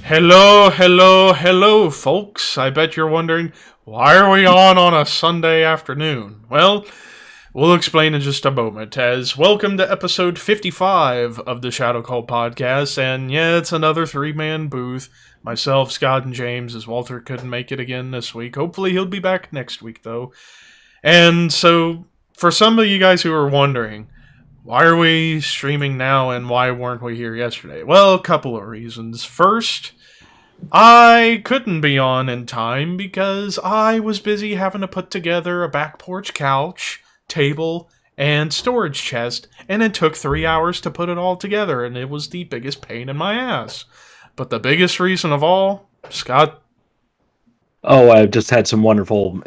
Hello, hello, hello, folks. I bet you're wondering, why are we on a Sunday afternoon? Well, we'll explain in just a moment, as welcome to episode 55 of the Shadow Cult podcast, and yeah, it's another three-man booth. Myself, Scott, and James, as Walter couldn't make it again this week. Hopefully he'll be back next week, though. And so, for some of you guys who are wondering, why are we streaming now and why weren't we here yesterday? Well, a couple of reasons. First, I couldn't be on in time because I was busy having to put together a back porch couch, table, and storage chest, and it took 3 hours to put it all together, and it was the biggest pain in my ass. But the biggest reason of all, Scott. Oh, I've just had some wonderful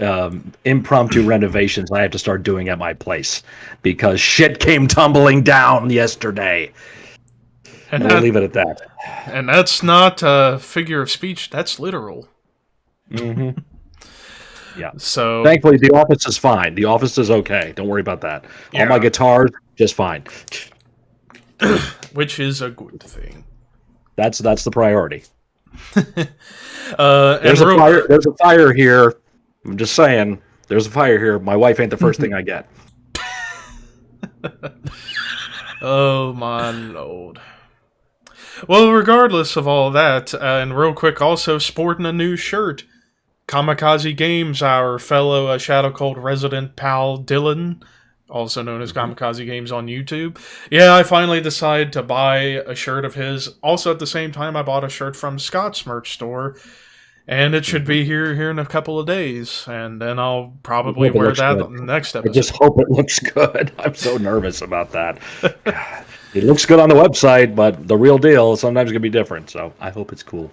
impromptu renovations I have to start doing at my place because shit came tumbling down yesterday. And we'll leave it at that. And that's not a figure of speech, that's literal. Mm-hmm. Yeah. So thankfully, the office is fine. The office is okay. Don't worry about that. Yeah. All my guitars, just fine. Which is a good thing. That's the priority. There's a fire here. I'm just saying. There's a fire here. My wife ain't the first thing I get. Oh my lord. Well, regardless of all that, and real quick, also sporting a new shirt. Kamikaze Games, our fellow Shadow Cult resident pal Dylan, also known as Kamikaze Games on YouTube. Yeah, I finally decided to buy a shirt of his. Also, at the same time, I bought a shirt from Scott's merch store. And it should be here in a couple of days. And then I'll probably wear that on the next episode. I just hope it looks good. I'm so nervous about that. It looks good on the website, but the real deal is sometimes going to be different. So I hope it's cool.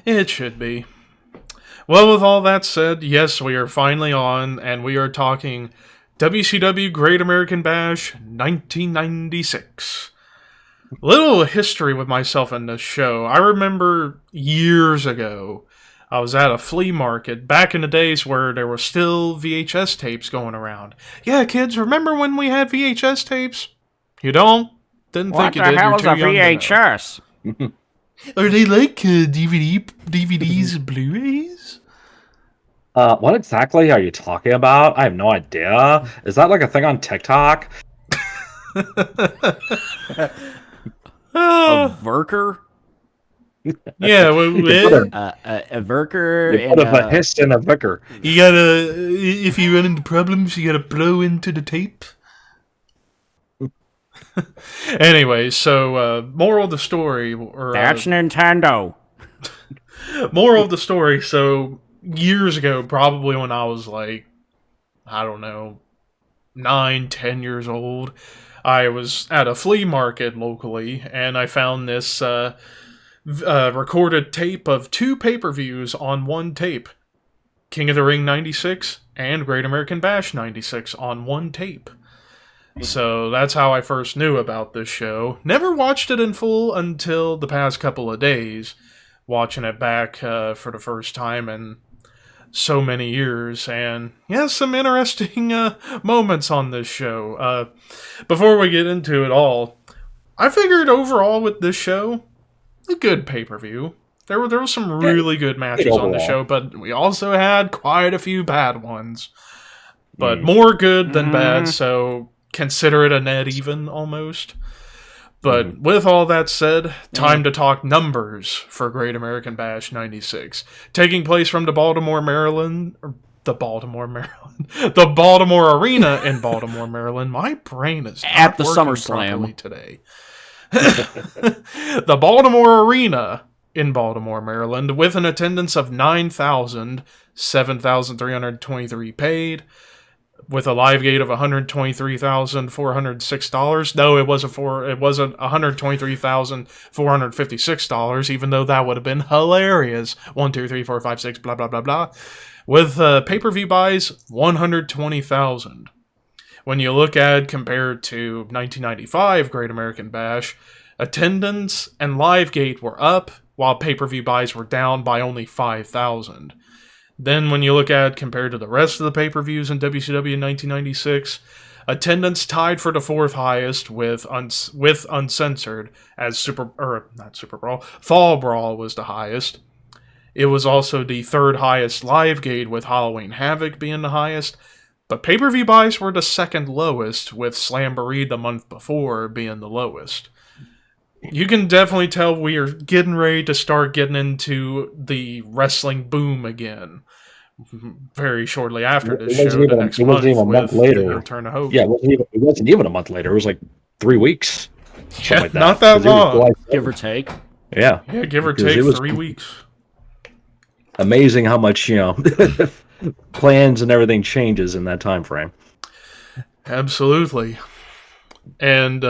It should be. Well, with all that said, yes, we are finally on. And we are talking WCW Great American Bash 1996. Little history with myself in this show. I remember years ago, I was at a flea market back in the days where there were still VHS tapes going around. Yeah, kids, remember when we had VHS tapes? You don't? Didn't think you did. What the hell is a VHS? Are they like DVDs and Blu-rays? What exactly are you talking about? I have no idea. Is that like a thing on TikTok? A Verker? Yeah, a Verker. You put a hiss in a Verker. You gotta, if you run into problems, you gotta blow into the tape. Anyway, so moral of the story. That's Nintendo. Moral of the story. So years ago, probably when I was like, I don't know, 9, 10 years old, I was at a flea market locally, and I found this recorded tape of 2 pay-per-views on one tape. King of the Ring 96 and Great American Bash 96 on one tape. So that's how I first knew about this show. Never watched it in full until the past couple of days, watching it back for the first time in so many years, and yeah, some interesting moments on this show. Before we get into it all, I figured overall with this show, a good pay-per-view. There were some really good matches on the show, but we also had quite a few bad ones. But more good than bad, so consider it a net even almost. But with all that said, time to talk numbers for Great American Bash 96. Taking place from the Baltimore Arena in Baltimore, Maryland. My brain is not at the working SummerSlam today. The Baltimore Arena in Baltimore, Maryland, with an attendance of 9,000, 7,323 paid, with a live gate of $123,406. No, it wasn't $123,456, even though that would have been hilarious. 1, 2, 3, 4, 5, 6, blah, blah, blah, blah. With pay-per-view buys, 120,000. When you look at compared to 1995 Great American Bash, attendance and live gate were up, while pay-per-view buys were down by only 5,000. Then when you look at compared to the rest of the pay-per-views in WCW in 1996, Attendance tied for the 4th highest with Uncensored, as Fall Brawl was the highest. It was also the 3rd highest live gate, with Halloween Havoc being the highest. But pay-per-view buys were the 2nd lowest, with Slamboree the month before being the lowest. You can definitely tell we are getting ready to start getting into the wrestling boom again. Very shortly after this show, the next month, with the Return of Hope. Yeah, it wasn't even a month later. It was like 3 weeks. Yeah, like that. Not that long. Give or take. Yeah. Yeah, give or take 3 weeks. Amazing how much, plans and everything changes in that time frame. Absolutely. And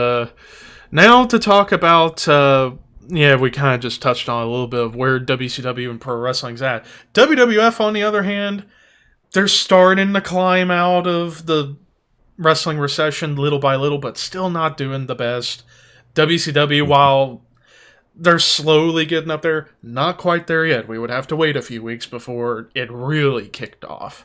now to talk about, we kind of just touched on a little bit of where WCW and pro wrestling's at. WWF, on the other hand, they're starting to climb out of the wrestling recession little by little, but still not doing the best. WCW, while they're slowly getting up there, not quite there yet. We would have to wait a few weeks before it really kicked off.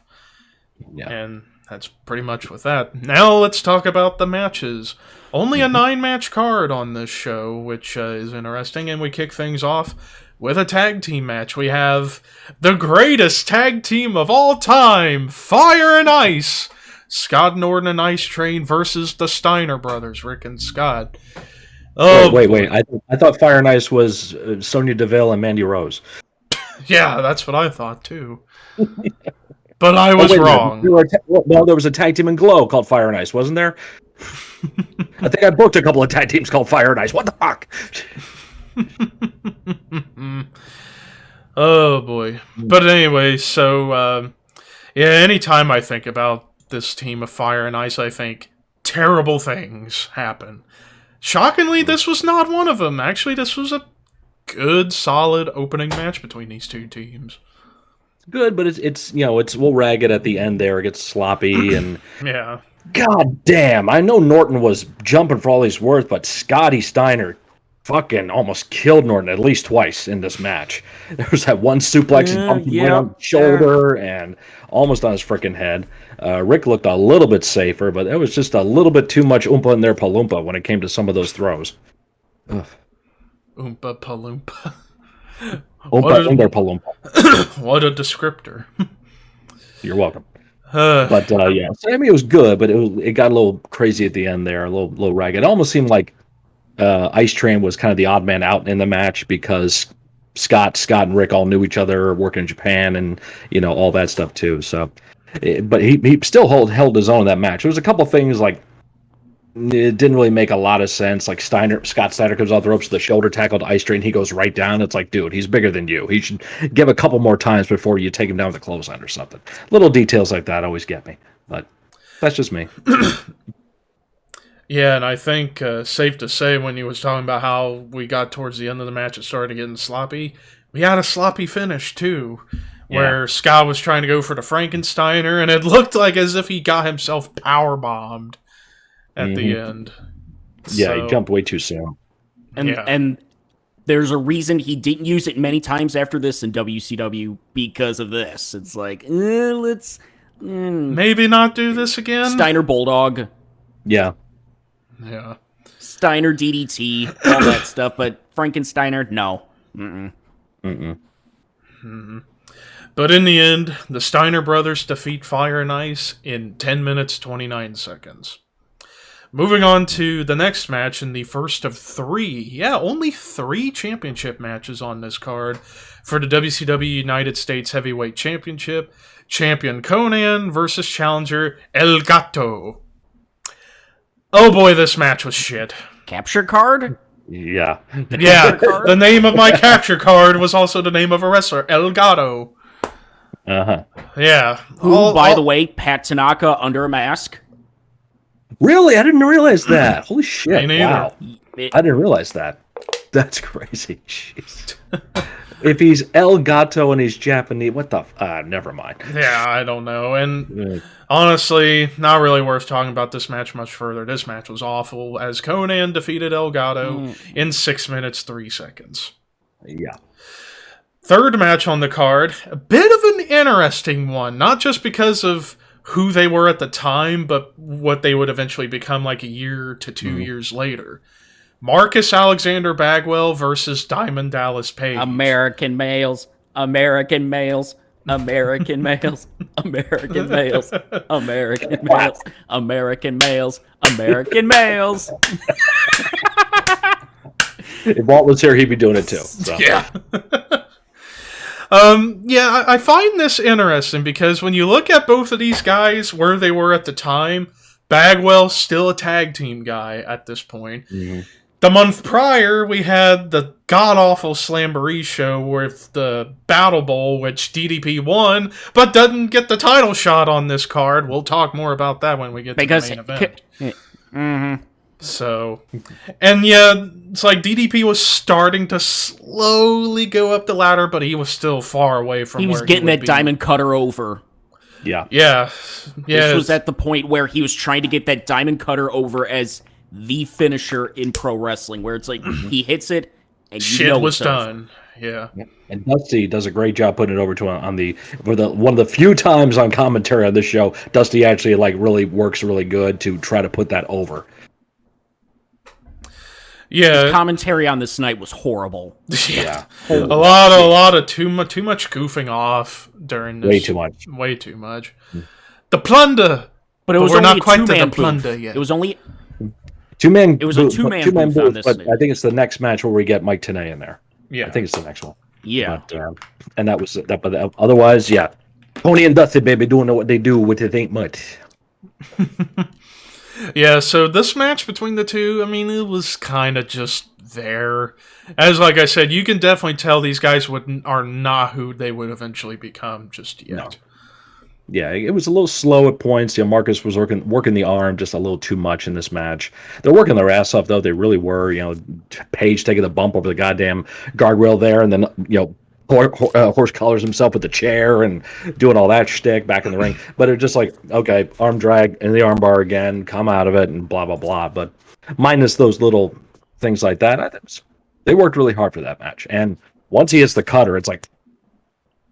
Yeah. And that's pretty much with that. Now let's talk about the matches. Only a 9-match card on this show, which is interesting, and we kick things off with a tag team match. We have the greatest tag team of all time, Fire and Ice, Scott Norton and Ice Train versus the Steiner brothers, Rick and Scott. Oh, wait. I thought Fire and Ice was Sonya Deville and Mandy Rose. Yeah, that's what I thought, too. But I was wrong. There was a tag team in Glow called Fire and Ice, wasn't there? I think I booked a couple of tag teams called Fire and Ice. What the fuck? Oh, boy. But anyway, so, anytime I think about this team of Fire and Ice, I think terrible things happen. Shockingly, this was not one of them. Actually, this was a good, solid opening match between these two teams. Good, but it's we'll rag it at the end there. It gets sloppy and yeah. God damn! I know Norton was jumping for all he's worth, but Scotty Steiner fucking almost killed Norton at least twice in this match. There was that one suplex he bumped him right on the shoulder and almost on his freaking head. Rick looked a little bit safer, but there was just a little bit too much oompa in their palumpa when it came to some of those throws. Ugh. Oompa palumpa. Oompa in their palumpa. What a descriptor. You're welcome. But yeah, so, I mean, it was good, but it got a little crazy at the end there, a little ragged. It almost seemed like Ice Train was kind of the odd man out in the match because Scott and Rick all knew each other, working in Japan, and all that stuff too. So, but he still held his own in that match. There was a couple things like it didn't really make a lot of sense. Like Scott Steiner comes off the ropes with the shoulder tackle to Ice Train. He goes right down. It's like, dude, he's bigger than you. He should give a couple more times before you take him down with a clothesline or something. Little details like that always get me, but that's just me. Yeah, and I think safe to say when he was talking about how we got towards the end of the match, it started getting sloppy. We had a sloppy finish too, where Scott was trying to go for the Frankensteiner, and it looked like as if he got himself power-bombed at the end. Yeah, he jumped way too soon. And there's a reason he didn't use it many times after this in WCW because of this. It's like, let's... maybe not do this again? Steiner Bulldog. Yeah. Yeah. Steiner DDT, all that stuff, but Frankensteiner, no. But in the end, the Steiner brothers defeat Fire and Ice in 10 minutes, 29 seconds. Moving on to the next match in the first of 3. Only 3 championship matches on this card for the WCW United States Heavyweight Championship. Champion Conan versus challenger El Gato. Oh boy, this match was shit. Capture card? Yeah. Yeah, the name of my capture card was also the name of a wrestler, El Gato. Uh-huh. Yeah. Who, by the way, Pat Tanaka under a mask. Really? I didn't realize that. Holy shit. Me neither. Wow. I didn't realize that. That's crazy. Jeez. If he's El Gato and he's Japanese, what the... never mind. Yeah, I don't know. And honestly, not really worth talking about this match much further. This match was awful, as Conan defeated El Gato in 6 minutes, 3 seconds. Yeah. Third match on the card, a bit of an interesting one. Not just because of who they were at the time, but what they would eventually become like a year to 2 years later. Marcus Alexander Bagwell versus Diamond Dallas Page. American males, American males, American males, American males, American males, American males, American males. If Walt was here, he'd be doing it too. So. Yeah. I find this interesting because when you look at both of these guys, where they were at the time, Bagwell's still a tag team guy at this point. Mm-hmm. The month prior, we had the god-awful Slamboree show with the Battle Bowl, which DDP won, but doesn't get the title shot on this card. We'll talk more about that when we get to the main event. Mm-hmm. So, and yeah, it's like DDP was starting to slowly go up the ladder, but he was still far away from He was where getting he would that be. diamond cutter over. Yeah. This was at the point where he was trying to get that diamond cutter over as the finisher in pro wrestling, where it's like he hits it and you shit know was it's over. done. Yeah. And Dusty does a great job putting it over to one of the few times on commentary on this show, Dusty actually really works really good to try to put that over. Yeah. His commentary on this night was horrible. Yeah. A lot of too much goofing off during this. Way too much. The plunder. But it was we're only not a quite to the two-man plunder booth. yet. It was only Two-man. It was a two-man booth on this but night. I think it's the next match where we get Mike Tenay in there. Yeah. I think it's the next one. yeah. But, and that was that. But otherwise, yeah. Tony and Dusty, baby, doing what they do with it ain't much. Yeah, so this match between the two, I mean, it was kind of just there. As like I said, you can definitely tell these guys are not who they would eventually become just yet. No. Yeah, it was a little slow at points. Marcus was working the arm just a little too much in this match. They're working their ass off, though. They really were. Page taking the bump over the goddamn guardrail there, and then horse collars himself with the chair and doing all that shtick back in the ring. But it's just like, okay, arm drag and the arm bar again, come out of it, and blah blah blah. But minus those little things like that, they worked really hard for that match. And once he hits the cutter, it's like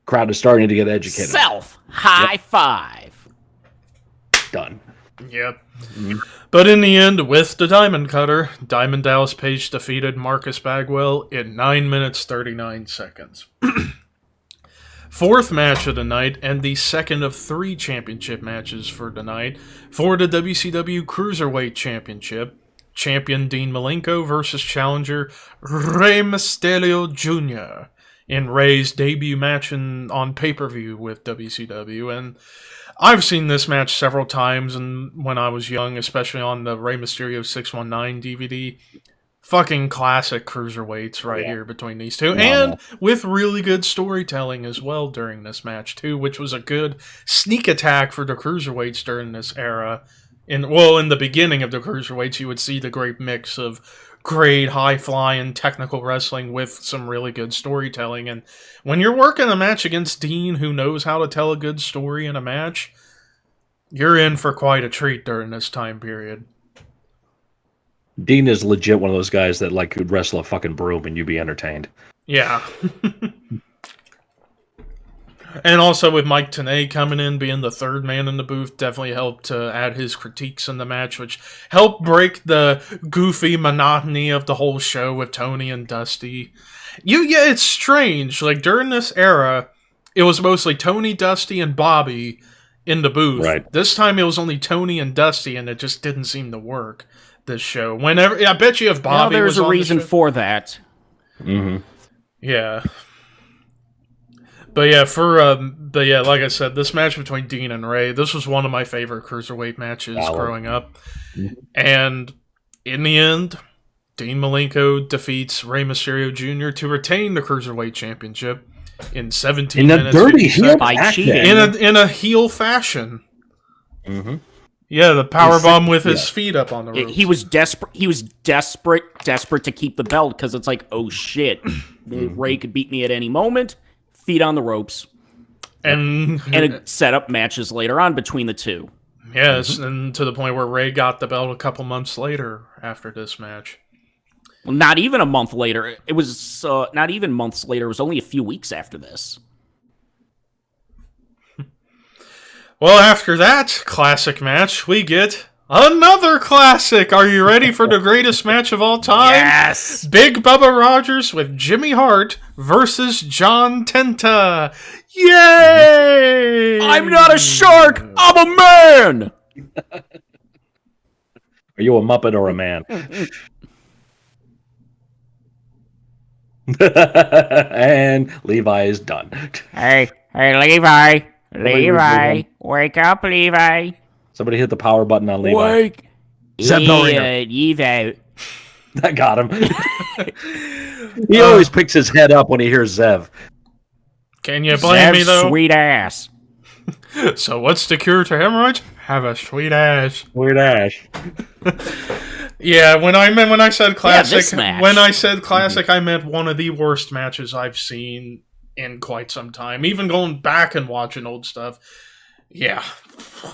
crowd is starting to get educated. High five. Done. Yep. But in the end, with the Diamond Cutter, Diamond Dallas Page defeated Marcus Bagwell in 9 minutes 39 seconds. Fourth match of the night, and the second of 3 championship matches for the night, for the WCW Cruiserweight Championship. Champion Dean Malenko versus challenger Rey Mysterio Jr. in Rey's debut match on pay-per-view with WCW. And I've seen this match several times and when I was young, especially on the Rey Mysterio 619 DVD. Fucking classic cruiserweights here between these two. And with really good storytelling as well during this match too, which was a good sneak attack for the cruiserweights during this era. In the beginning of the cruiserweights, you would see the great mix of great high-flying technical wrestling with some really good storytelling. And when you're working a match against Dean, who knows how to tell a good story in a match, you're in for quite a treat during this time period. Dean is legit one of those guys that could wrestle a fucking broom and you'd be entertained. Yeah. And also with Mike Tenay coming in, being the third man in the booth, definitely helped to add his critiques in the match, which helped break the goofy monotony of the whole show with Tony and Dusty. It's strange. During this era, it was mostly Tony, Dusty, and Bobby in the booth. Right. This time it was only Tony and Dusty, and it just didn't seem to work, this show. I bet you if Bobby was on the there's a reason show- for that. Mm-hmm. Yeah. But like I said, this match between Dean and Rey, this was one of my favorite cruiserweight matches growing up. Mm-hmm. And in the end, Dean Malenko defeats Rey Mysterio Jr. to retain the Cruiserweight Championship in 17 in a minutes. dirty heel By action. cheating. In a heel fashion. Mm-hmm. Yeah, the powerbomb with his feet up on the ropes. He was desperate. He was desperate to keep the belt because it's like, oh shit, Rey could beat me at any moment. Feet on the ropes, and it set up matches later on between the two. Yes, and to the point where Rey got the belt a couple months later after this match. Well, not even a month later. It was not even months later. It was only a few weeks after this. Well, after that classic match, we get another classic. Are you ready for the greatest match of all time? Yes! Big Bubba Rogers with Jimmy Hart versus John Tenta. Yay! I'm not a shark! I'm a man! Are you a Muppet or a man? And Levi is done. Hey, Levi. Levi. Wake up, Levi. Somebody hit the power button on Levi. Wake! Zeb no ringer. Levi. That got him. He always picks his head up when he hears Zev. Can you blame me, though? Sweet ass. So what's the cure to hemorrhoids? Have a sweet ass. Weird Ash. Yeah, when I said classic, this match. I meant one of the worst matches I've seen in quite some time. Even going back and watching old stuff. Yeah.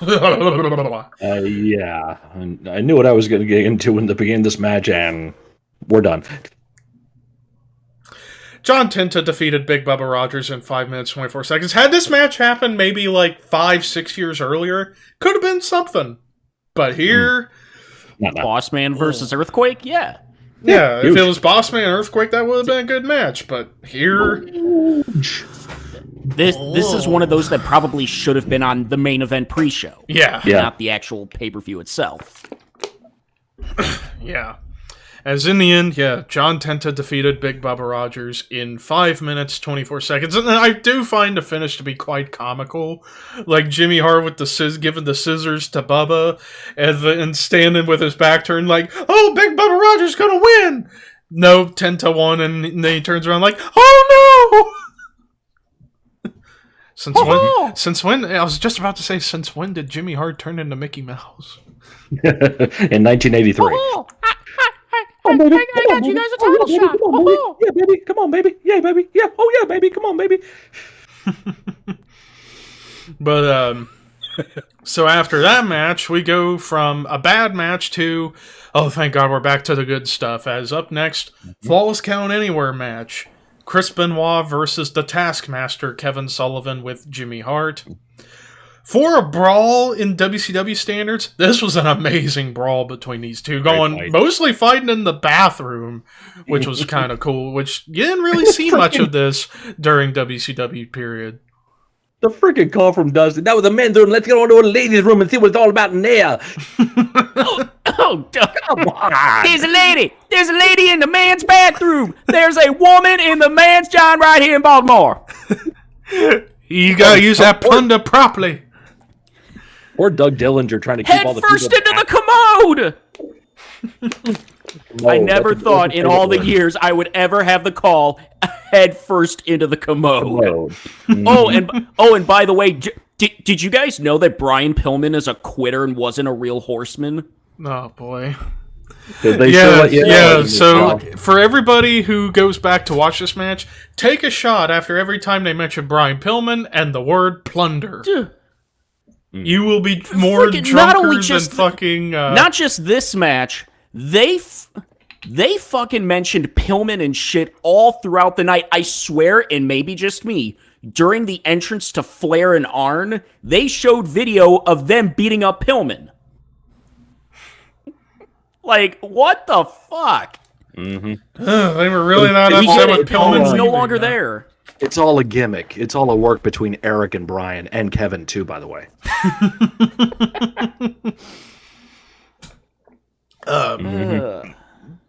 Yeah. And I knew what I was going to get into in the beginning of this match, and we're done. John Tenta defeated Big Bubba Rogers in 5 minutes, 24 seconds. Had this match happened maybe like 5-6 years earlier, could have been something. But here... Not now. Boss Man versus Earthquake? Yeah. Yeah, if huge. it was Boss Man and Earthquake, that would have been a good match. But here... This is one of those that probably should have been on the main event pre-show. Yeah. Yeah. Not the actual pay-per-view itself. Yeah. As in the end, yeah, John Tenta defeated Big Bubba Rogers in 5 minutes, 24 seconds. And I do find the finish to be quite comical. Like Jimmy Hart with giving the scissors to Bubba and standing with his back turned like, oh, Big Bubba Rogers gonna win! No, Tenta won, and then he turns around like, oh no! Since when? I was just about to say, since when did Jimmy Hart turn into Mickey Mouse? In 1983. I got you guys a title shot. Oh, Yeah, baby. Come on, baby. Yeah, baby. Yeah. Oh, yeah, baby. Come on, baby. But, so after that match, we go from a bad match to, oh, thank God we're back to the good stuff. As up next, Flawless Count Anywhere match. Chris Benoit versus the Taskmaster, Kevin Sullivan with Jimmy Hart. For a brawl in WCW standards, this was an amazing brawl between these two, going mostly fighting in the bathroom, which was kind of cool, which you didn't really see much of this during WCW period. The freaking call from Dustin. That was a men's room. Let's go into a ladies' room and see what it's all about in there. oh, Come on. there's a lady. There's a lady in the man's bathroom. There's a woman in the man's John right here in Baltimore. You gotta use that plunder properly. Or Doug Dillinger trying to keep Head all the first people into the commode! I Oh, never that's a thought in all the word. years I would ever have the call head first into the commode. Commode. And by the way, did you guys know that Brian Pillman is a quitter and wasn't a real horseman? Oh boy. Did they show Yeah, it? Yeah. yeah. So for everybody who goes back to watch this match, take a shot after every time they mention Brian Pillman and the word plunder. You will be more Freaking- not only drunker than just fucking. Not just this match, they fucking mentioned Pillman and shit all throughout the night. I swear, and maybe just me, during the entrance to Flair and Arn, they showed video of them beating up Pillman. Like, what the fuck? They were really not We upset get with it. Pillman. Pillman's no leaving, longer though. there. It's all a gimmick. It's all a work between Eric and Brian and Kevin too, by the way.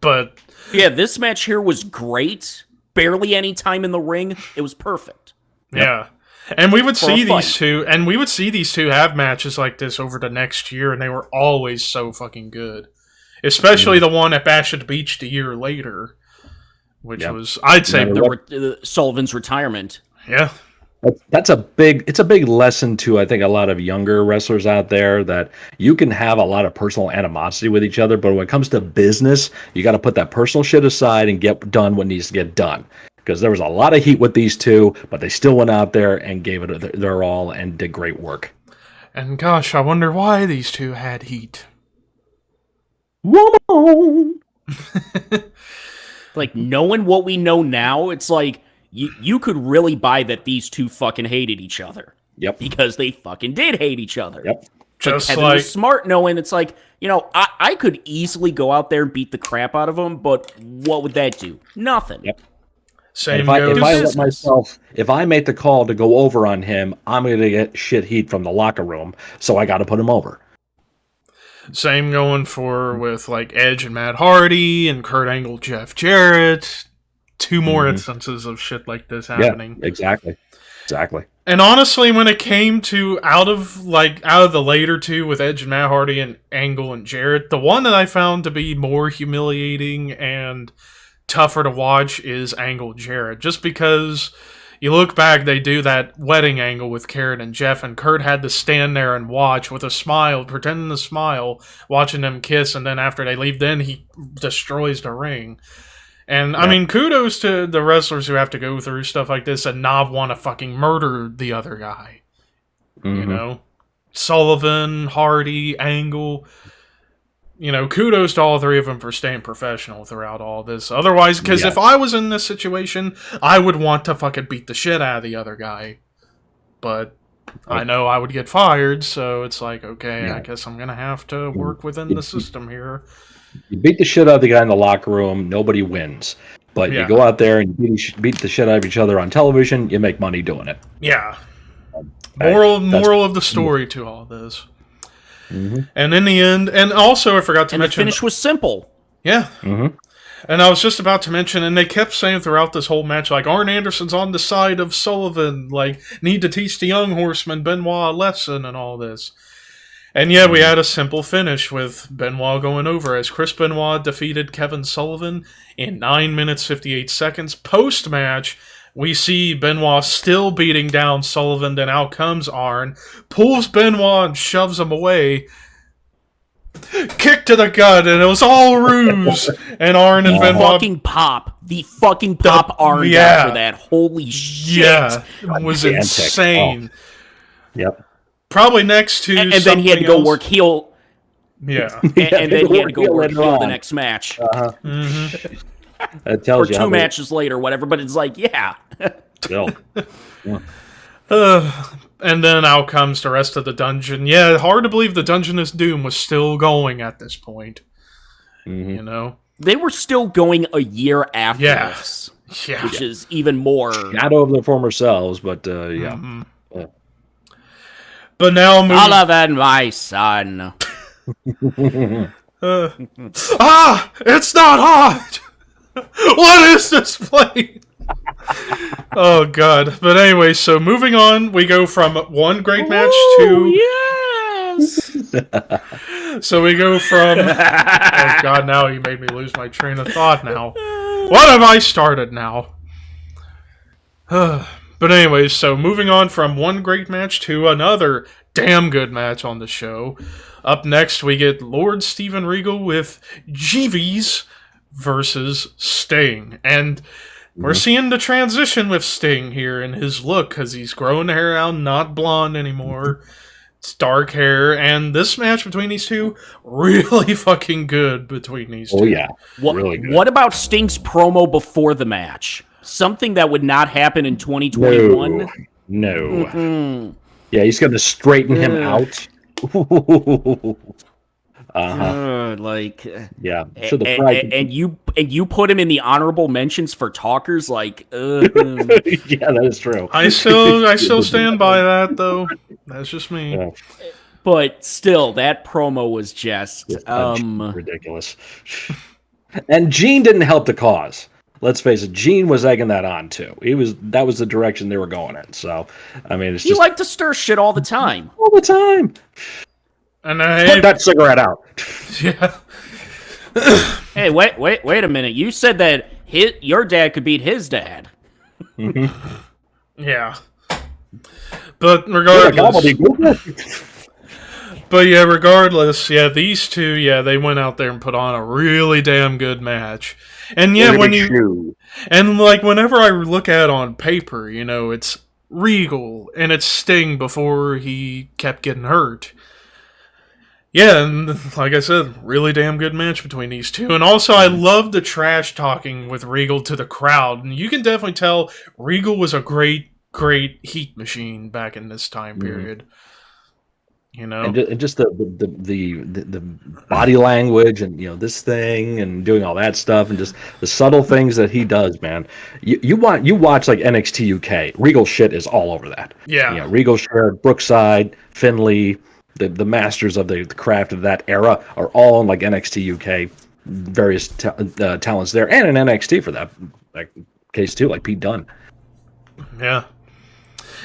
But Yeah, this match here was great. Barely any time in the ring. It was perfect. yeah. And we would For a see fight. these two have matches like this over the next year, and they were always so fucking good. Especially the one at Bash at the Beach the year later, which was, I'd say, Sullivan's retirement. yeah. It's a big lesson to, I think, a lot of younger wrestlers out there, that you can have a lot of personal animosity with each other, but when it comes to business, you got to put that personal shit aside and get done what needs to get done. Because there was a lot of heat with these two, but they still went out there and gave it their all and did great work. And gosh, I wonder why these two had heat. Woman! Like, knowing what we know now, it's like, you could really buy that these two fucking hated each other. Yep. Because they fucking did hate each other. Yep. But Just Kevin like was smart knowing it's like, I could easily go out there and beat the crap out of him, but what would that do? Nothing. Yep. same If I goes. let myself, if I make the call to go over on him, I'm going to get shit heat from the locker room. So I got to put him over. Same going for with like Edge and Matt Hardy and Kurt Angle, Jeff Jarrett. 2 more instances of shit like this happening. Yeah, exactly. And honestly, when it came to out of the later 2 with Edge and Matt Hardy and Angle and Jarrett, the one that I found to be more humiliating and tougher to watch is Angle Jarrett. Just because you look back, they do that wedding angle with Karen and Jeff, and Kurt had to stand there and watch with a smile, pretending to smile, watching them kiss, and then after they leave, then he destroys the ring. And, I mean, kudos to the wrestlers who have to go through stuff like this and not want to fucking murder the other guy. You know? Sullivan, Hardy, Angle. Kudos to all 3 of them for staying professional throughout all this. Otherwise, because if I was in this situation, I would want to fucking beat the shit out of the other guy. But I know I would get fired, so it's like, okay, I guess I'm going to have to work within the system here. You beat the shit out of the guy in the locker room, nobody wins. But you go out there and beat the shit out of each other on television, you make money doing it. Yeah. Moral of the story to all this. And in the end, and also I forgot to mention... the finish was simple. Yeah. And I was just about to mention, and they kept saying throughout this whole match, like, Arn Anderson's on the side of Sullivan, like, need to teach the young horseman Benoit a lesson and all this. And yeah, we had a simple finish with Benoit going over as Chris Benoit defeated Kevin Sullivan in 9 minutes 58 seconds. Post-match, we see Benoit still beating down Sullivan, then out comes Arn, pulls Benoit and shoves him away. Kick to the gut, and it was all ruse. And Arn and Benoit... The fucking pop Arn got for that. Holy shit. Yeah, it was insane. Yep. Probably next to and then he had to go work heel. Yeah. And then he had to go work heel the next match. That tells or 2 matches later, whatever. But it's like, Still. And then out comes the rest of the dungeon. Yeah, hard to believe the Dungeness Doom was still going at this point. You know? They were still going a year after this. Yeah. Which is even more... Shadow of their former selves, but But now Sullivan, my son. It's not hot! What is this place? Oh, God. But anyway, so moving on, we go from one great match to... yes! So we go from... Oh, God, now you made me lose my train of thought now. What have I started now? But anyways, so moving on from one great match to another damn good match on the show. Up next, we get Lord Steven Regal with Jeeves versus Sting. And we're seeing the transition with Sting here in his look, because he's growing the hair out, not blonde anymore. It's dark hair, and this match between these two, really fucking good between these two. Oh, yeah. Really good. What about Sting's promo before the match? Something that would not happen in 2021? No. Yeah, he's going to straighten him out. Yeah. So and you put him in the honorable mentions for talkers, like. Yeah, that is true. I still stand by that, though. That's just me. Yeah. But still, that promo was just ridiculous. And Gene didn't help the cause. Let's face it, Gene was egging that on too. That was the direction they were going in. So, I mean, he liked to stir shit all the time. All the time. And put that cigarette out. Yeah. Hey, wait a minute. You said that your dad could beat his dad. Yeah. But regardless. But yeah, regardless, these two, they went out there and put on a really damn good match. And yeah, whenever I look at it on paper, it's Regal and it's Sting before he kept getting hurt. Yeah, and like I said, really damn good match between these two. And also, I love the trash talking with Regal to the crowd. And you can definitely tell Regal was a great great heat machine back in this time period. You know, and just the body language, and this thing, and doing all that stuff, and just the subtle things that he does, man. You watch like NXT UK, Regal shit is all over that. Yeah. Regal shit, Brookside, Finley, the masters of the craft of that era are all in like NXT UK, various talents there, and in NXT for that case too, like Pete Dunne. Yeah.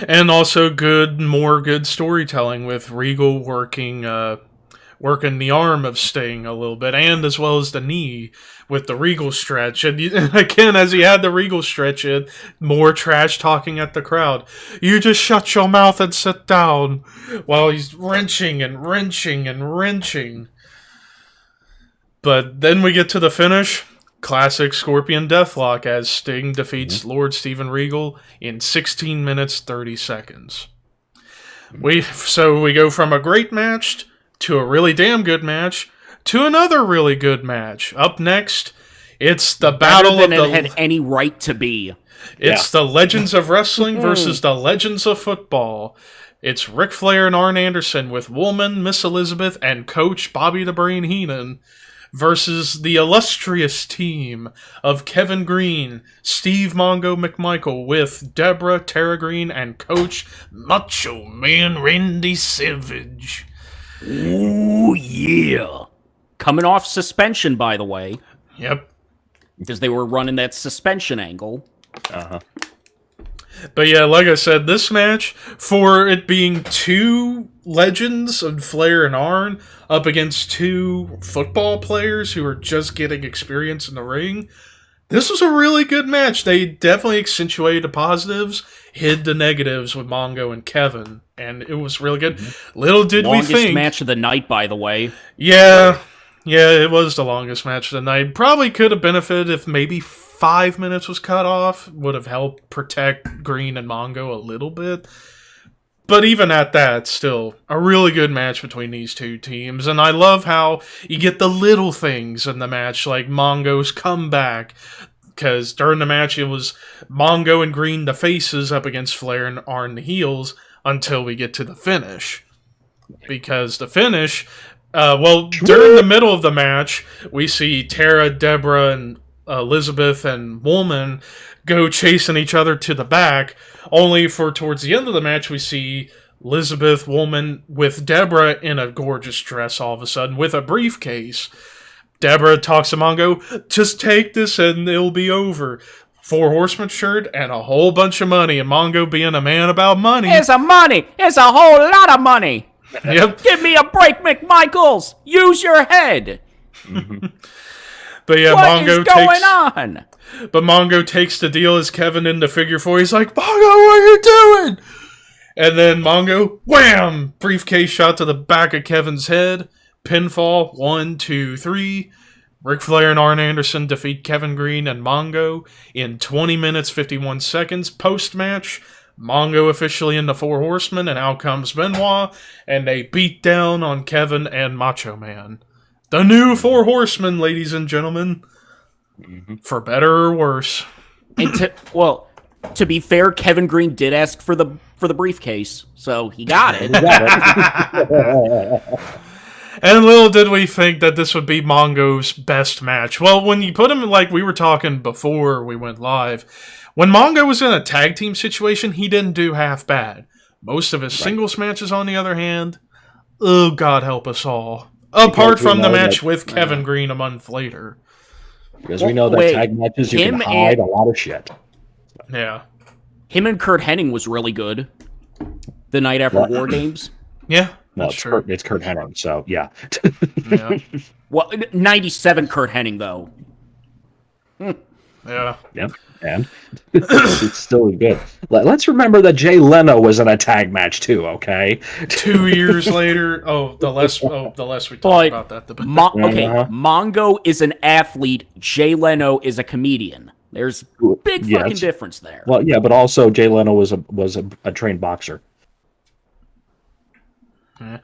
And also more good storytelling with Regal working the arm of Sting a little bit, and as well as the knee with the Regal stretch. And again, as he had the Regal stretch in, more trash talking at the crowd. You just shut your mouth and sit down, while he's wrenching and wrenching and wrenching. But then we get to the finish. Classic Scorpion Deathlock as Sting defeats Lord Steven Regal in 16 minutes 30 seconds. So we go from a great match to a really damn good match to another really good match. Up next, it's the battle of the... it had any right to be. It's the Legends of Wrestling versus the Legends of Football. It's Ric Flair and Arn Anderson with Woman, Miss Elizabeth, and Coach Bobby the Brain Heenan versus the illustrious team of Kevin Green, Steve Mongo McMichael with Deborah, Tara Green, and Coach Macho Man Randy Savage. Ooh, yeah. Coming off suspension, by the way. Yep. Because they were running that suspension angle. Uh-huh. But yeah, like I said, this match, for it being two legends of Flair and Arn up against two football players who are just getting experience in the ring, this was a really good match. They definitely accentuated the positives, hid the negatives with Mongo and Kevin, and it was really good. Little did Longest we think... match of the night, by the way. Yeah, it was the longest match of the night. Probably could have benefited if maybe 5 minutes was cut off. Would have helped protect Green and Mongo a little bit. But even at that, still, a really good match between these two teams. And I love how you get the little things in the match, like Mongo's comeback. Because during the match, it was Mongo and Green the faces up against Flair and Arn the heels until we get to the finish. Because the finish... during the middle of the match, we see Tara, Deborah, and Elizabeth and Woman go chasing each other to the back, only for towards the end of the match we see Elizabeth, Woman, with Deborah in a gorgeous dress all of a sudden, with a briefcase. Deborah talks to Mongo, just take this and it'll be over. 4 Horsemen shirt and a whole bunch of money, and Mongo being a man about money. It's a money. It's a whole lot of money. Yep. Give me a break, McMichaels. Use your head. But yeah, What is going on? But Mongo takes the deal as Kevin into figure 4. He's like, Mongo, what are you doing? And then Mongo, wham! Briefcase shot to the back of Kevin's head. Pinfall, 1, 2, 3. Ric Flair and Arn Anderson defeat Kevin Green and Mongo in 20 minutes, 51 seconds. Post-match, Mongo officially in the 4 Horsemen, and out comes Benoit, and they beat down on Kevin and Macho Man. The new 4 Horsemen, ladies and gentlemen. For better or worse. And to be fair, Kevin Green did ask for the briefcase, so he got it. And little did we think that this would be Mongo's best match. Well, when you put him like we were talking before we went live, when Mongo was in a tag team situation, he didn't do half bad. Most of his singles matches, on the other hand, oh, God help us all. Apart from the match with Kevin Green a month later. Because we know that tag matches, you can hide a lot of shit. Yeah. Him and Kurt Hennig was really good the night after War Games. Yeah, No, that's true. it's Kurt Hennig, so yeah. Yeah. Well, 97 Kurt Hennig, though. Yeah. Yep. And it's still good. Let's remember that Jay Leno was in a tag match too. Okay. 2 years later, the less we talk But about that, the better. Mongo is an athlete. Jay Leno is a comedian. There's big fucking difference there. Well, yeah, but also Jay Leno was a trained boxer. Yeah.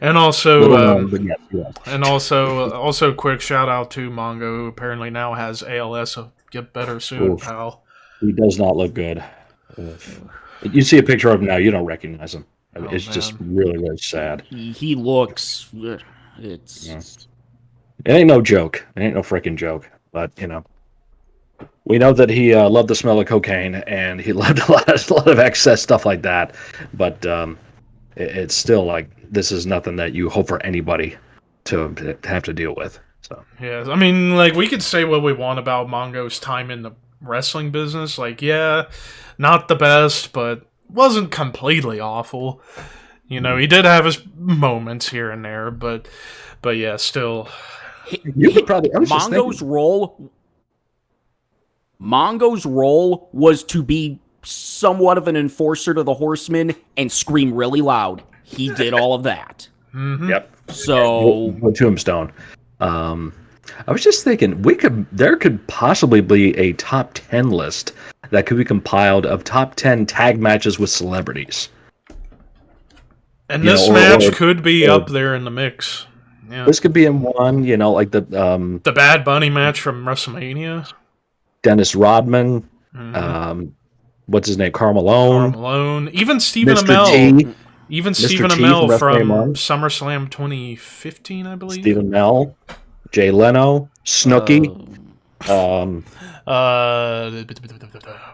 And also, yes. also, quick shout out to Mongo, who apparently now has ALS. So get better soon, pal. He does not look good. You see a picture of him now, you don't recognize him. I mean, Oh, it's just man. really, really sad. He looks. It's. Yeah. It ain't no joke. It ain't no freaking joke. But, we know that he loved the smell of cocaine, and he loved a lot of excess stuff like that. But it's still like, this is nothing that you hope for anybody to have to deal with. So Yeah, I mean, like, we could say what we want about Mongo's time in the wrestling business. Like, yeah, not the best, but wasn't completely awful. He did have his moments here and there, but yeah, still. you could probably. I was just Mongo's thinking, role was to be somewhat of an enforcer to the Horsemen and scream really loud. He did all of that. Mm-hmm. Yep. So Tombstone. I was just thinking there could possibly be a top 10 list that could be compiled of top 10 tag matches with celebrities. And this match could be up there in the mix. Yeah. This could be in one, like the Bad Bunny match from WrestleMania. Dennis Rodman, Mm-hmm. what's his name, Karl Malone, Malone, even Stephen Mr. Amell. T, Even Mr. Stephen T Amell from from WrestleMania. SummerSlam 2015, I believe. Stephen Amell, Jay Leno, Snooki.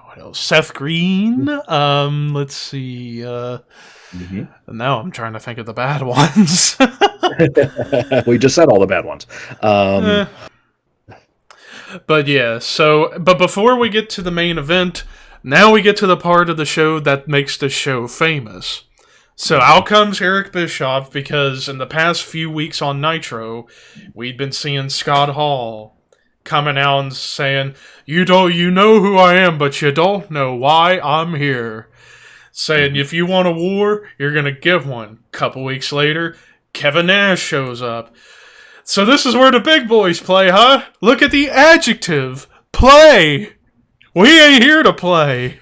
What else? Seth Green. Let's see. Now I'm trying to think of the bad ones. We just said all the bad ones. But yeah, but before we get to the main event, now we get to the part of the show that makes the show famous. So out comes Eric Bischoff, because in the past few weeks on Nitro, we'd been seeing Scott Hall coming out and saying, you know who I am, but you don't know why I'm here. Saying, if you want a war, you're going to get one. Couple weeks later, Kevin Nash shows up. So this is where the big boys play, huh? Look at the adjective. Play. We ain't here to play.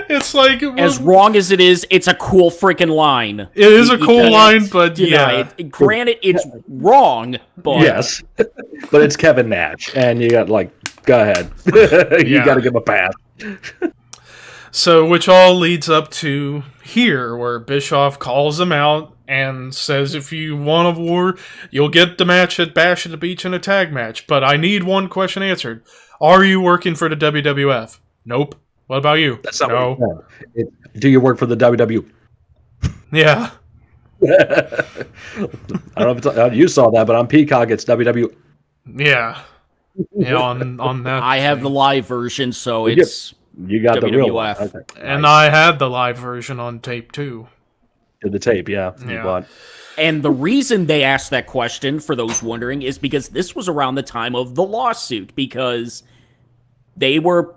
It's like... as wrong as it is, it's a cool freaking line. It is a cool line, but yeah. Granted, it's wrong, but... Yes, but it's Kevin Nash, and you got, go ahead. You got to give him a pass. So, which all leads up to here, where Bischoff calls him out and says, if you want a war, you'll get the match at Bash at the Beach in a tag match. But I need one question answered. Are you working for the WWF? Nope. What about you? That's not what he said. Do you work for the WW? Yeah. I don't know if you saw that, but on Peacock, it's WW. Yeah. Yeah, on that. I have the live version, so it's... You got WWF. the real one. Okay. And I had the live version on tape, too. Did the tape, yeah. Yeah. But And the reason they asked that question, for those wondering, is because this was around the time of the lawsuit, because they were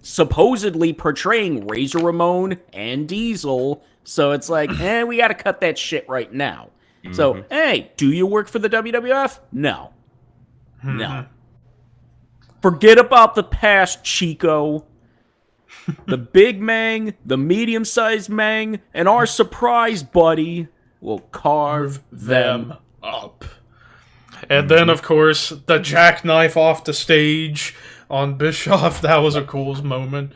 supposedly portraying Razor Ramon and Diesel, so it's like, we gotta cut that shit right now. So, hey, do you work for the WWF? No. No. Forget about the past, Chico. The big Mang, the medium-sized Mang, and our surprise buddy will carve them up. And then, of course, the jackknife off the stage on Bischoff. That was a cool moment.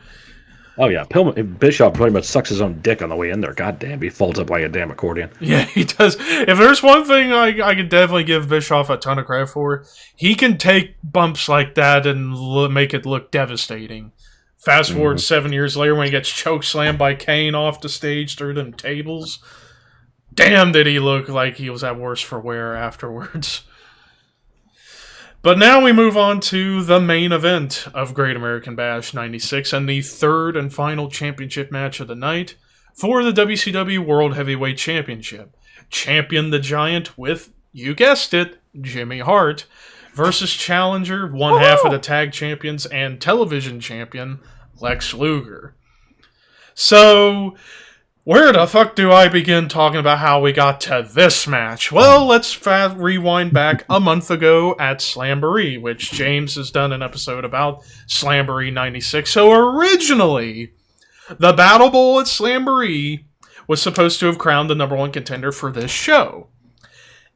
oh yeah, Bischoff pretty much sucks his own dick on the way in there. God damn, he folds up like a damn accordion. Yeah, he does. If there's one thing I could definitely give Bischoff a ton of credit for, he can take bumps like that and make it look devastating. Fast forward 7 years later when he gets chokeslammed by Kane off the stage through them tables. Damn, did he look like he was at worse for wear afterwards. But now we move on to the main event of Great American Bash 96 and the third and final championship match of the night for the WCW World Heavyweight Championship. Champion the Giant with, you guessed it, Jimmy Hart, versus challenger, one half of the tag champions and television champion, Lex Luger. So, where the fuck do I begin talking about how we got to this match? Well, let's rewind back a month ago at Slamboree, which James has done an episode about Slamboree 96. So originally, the Battle Bowl at Slamboree was supposed to have crowned the number one contender for this show.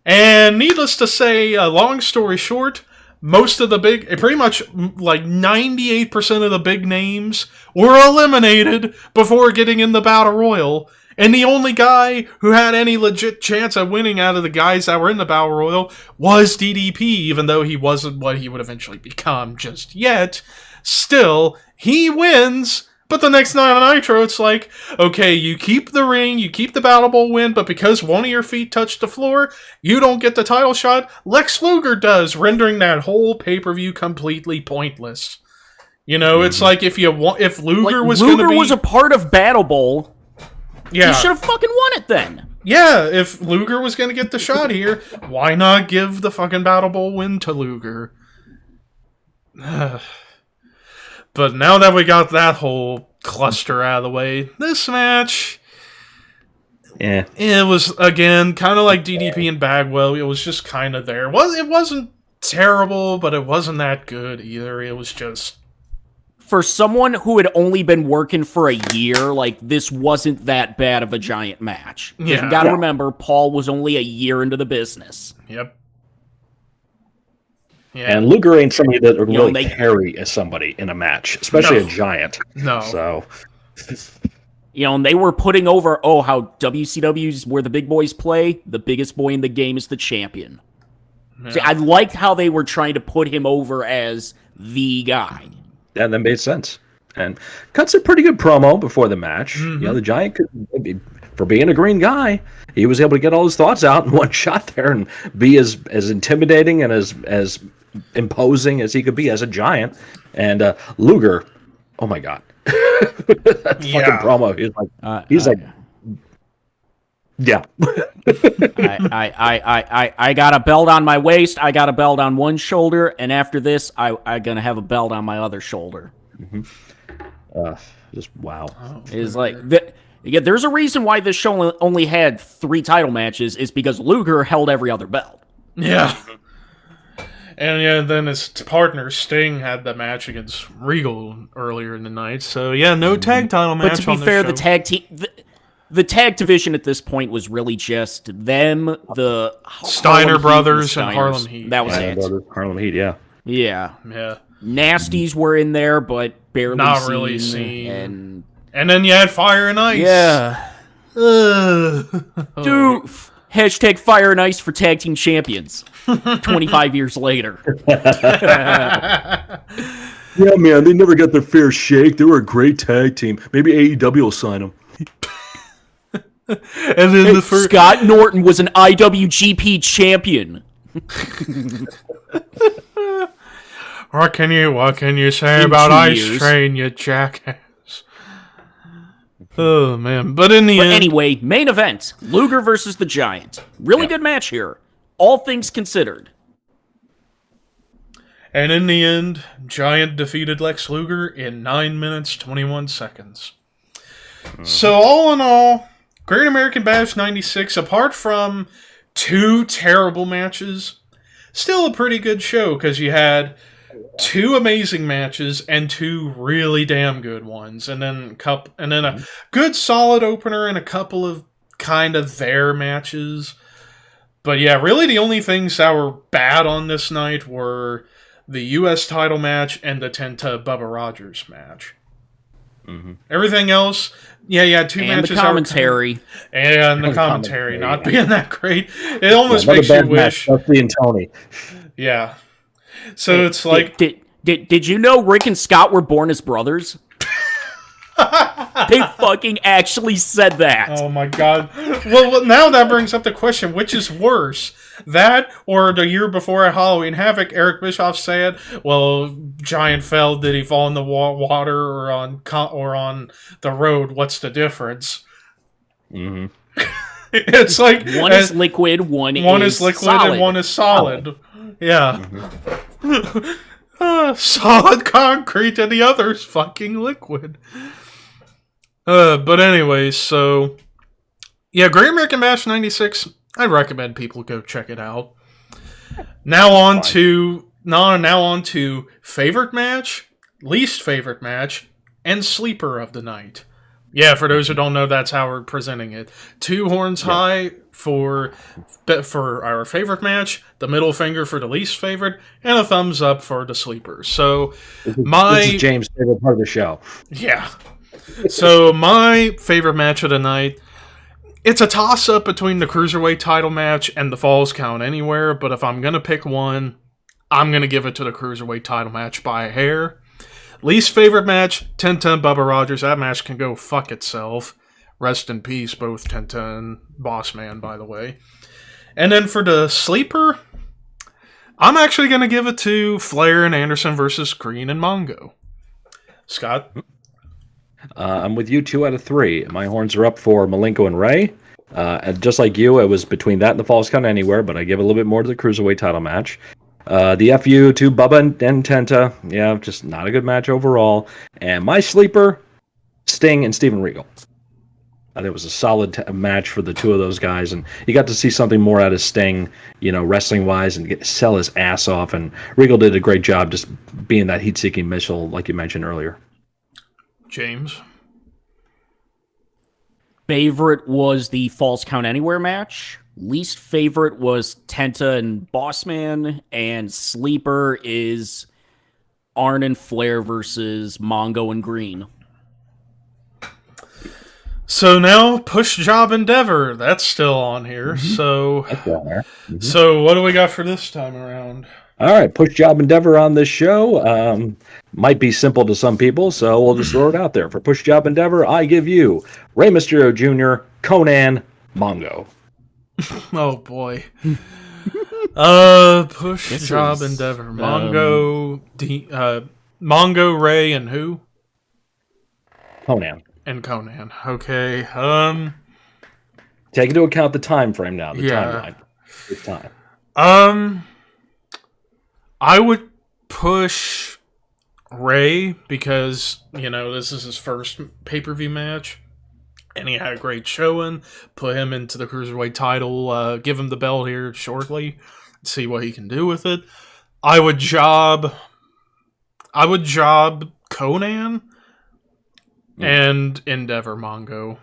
And needless to say, long story short, most of the pretty much like 98% of the big names were eliminated before getting in the Battle Royal. And the only guy who had any legit chance of winning out of the guys that were in the Battle Royal was DDP, even though he wasn't what he would eventually become just yet. Still, he wins. But the next night on Nitro, it's like, okay, you keep the ring, you keep the Battle Bowl win, but because one of your feet touched the floor, you don't get the title shot. Lex Luger does, rendering that whole pay-per-view completely pointless. You know, it's like if Luger was going to be... Luger was a part of Battle Bowl. Yeah. He should have fucking won it then. Yeah, if Luger was going to get the shot here, why not give the fucking Battle Bowl win to Luger? But now that we got that whole cluster out of the way, this match, it was, again, kind of like DDP and Bagwell. It was just kind of there. It wasn't terrible, but it wasn't that good either. It was just... For someone who had only been working for a year, like, this wasn't that bad of a giant match. Yeah. You gotta remember, Paul was only a year into the business. Yep. Yeah. And Luger ain't somebody that would really carry as somebody in a match, especially a giant. No. So, and they were putting over, how WCW's where the big boys play, the biggest boy in the game is the champion. Yeah. See, I liked how they were trying to put him over as the guy. Yeah, that made sense. And cuts a pretty good promo before the match. Mm-hmm. The giant could, for being a green guy, he was able to get all his thoughts out in one shot there and be as intimidating and as imposing as he could be as a giant. And Luger, oh my god, that fucking promo. He's like, yeah. I got a belt on my waist. I got a belt on one shoulder, and after this, I gonna have a belt on my other shoulder. Mm-hmm. Just wow. It's like that. Yeah, there's a reason why this show only had 3 title matches. Is because Luger held every other belt. Yeah. And then his partner Sting had the match against Regal earlier in the night. So no tag title match. But to be fair, the tag team, the tag division at this point was really just them, the Steiner brothers, and Harlem Heat. That was it. Harlem Heat, yeah. Nasties were in there, but barely not really seen. And then you had Fire and Ice. Yeah. Dude. Hashtag Fire and Ice for tag team champions. 25 years later. Yeah, man, they never got their fair shake. They were a great tag team. Maybe AEW will sign them. And then Scott Norton was an IWGP champion. What can you say about Ice Train, you jackass? Oh, man. But in the end... Anyway, main event. Luger versus the Giant. Really good match here. All things considered. And in the end, Giant defeated Lex Luger in 9 minutes, 21 seconds. So all in all, Great American Bash 96, apart from 2 terrible matches, still a pretty good show, because you had 2 amazing matches and 2 really damn good ones, and then a good solid opener and a couple of kind of their matches. But yeah, really the only things that were bad on this night were the U.S. title match and the Tenta Bubba Rogers match. Mm-hmm. Everything else, you had 2 matches. And the commentary. And the commentary not being that great. It almost makes you wish. Dusty and Tony. Yeah. So it's like... Did you know Rick and Scott were born as brothers? They fucking actually said that. Oh my god. Well, now that brings up the question, which is worse? That, or the year before at Halloween Havoc, Eric Bischoff said, well, Giant fell, did he fall in the water or on the road? What's the difference? Mm-hmm. It's like... One is liquid, one is liquid, solid. and one is solid. Yeah. Mm-hmm. Solid concrete and the other's fucking liquid. But anyway, so... Yeah, Great American Bash 96, I'd recommend people go check it out. Now on to favorite match, least favorite match, and sleeper of the night. Yeah, for those who don't know, that's how we're presenting it. 2 horns high, for our favorite match, the middle finger for the least favorite, and a thumbs up for the sleepers. So This is James' favorite part of the show. yeah. So my favorite match of the night, it's a toss-up between the Cruiserweight title match and the Falls Count Anywhere, but if I'm going to pick one, I'm going to give it to the Cruiserweight title match by a hair. Least favorite match, 10-10 Bubba Rogers. That match can go fuck itself. Rest in peace, both 10-10 and Boss Man, by the way. And then for the sleeper, I'm actually going to give it to Flair and Anderson versus Green and Mongo. Scott? I'm with you 2 out of 3. My horns are up for Malenko and Ray. And just like you, it was between that and the Falls Count Anywhere, but I give a little bit more to the Cruiserweight title match. The FU to Bubba and Tenta. Yeah, just not a good match overall. And my sleeper, Sting and Steven Regal. It was a solid match for the two of those guys, and you got to see something more out of Sting, wrestling-wise, and sell his ass off. And Regal did a great job just being that heat-seeking missile, like you mentioned earlier. James? Favorite was the Falls Count Anywhere match. Least favorite was Tenta and Bossman. And sleeper is Arn and Flair versus Mongo and Green. So now, Push Job Endeavor. That's still on here. Mm-hmm. So what do we got for this time around? All right, Push Job Endeavor on this show. Might be simple to some people, so we'll just throw it out there. For Push Job Endeavor, I give you Rey Mysterio Jr., Conan, Mongo. Oh, boy. Push Job Endeavor. Mongo, Mongo, Ray, and who? Conan. And Conan. Okay. Take into account the time frame now. Timeline. It's time. I would push Ray because, this is his first pay-per-view match. And he had a great showing. Put him into the Cruiserweight title. Give him the belt here shortly. See what he can do with it. I would job Conan and Endeavor Mongo.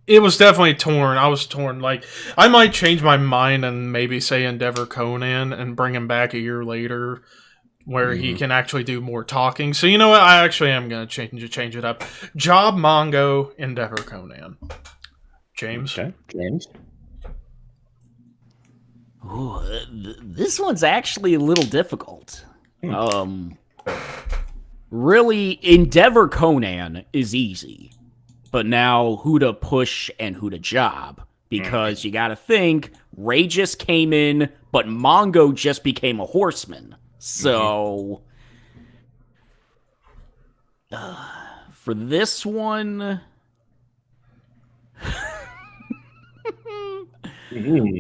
It was definitely torn. I was torn. I might change my mind and maybe say Endeavor Conan and bring him back a year later where he can actually do more talking. So you know what? I actually am going to change it up. Job Mongo, Endeavor Conan. James? Okay, James. Ooh, this one's actually a little difficult. Really, Endeavor Conan is easy. But now, who to push and who to job? Because you gotta think, Ray just came in, but Mongo just became a horseman. So, for this one...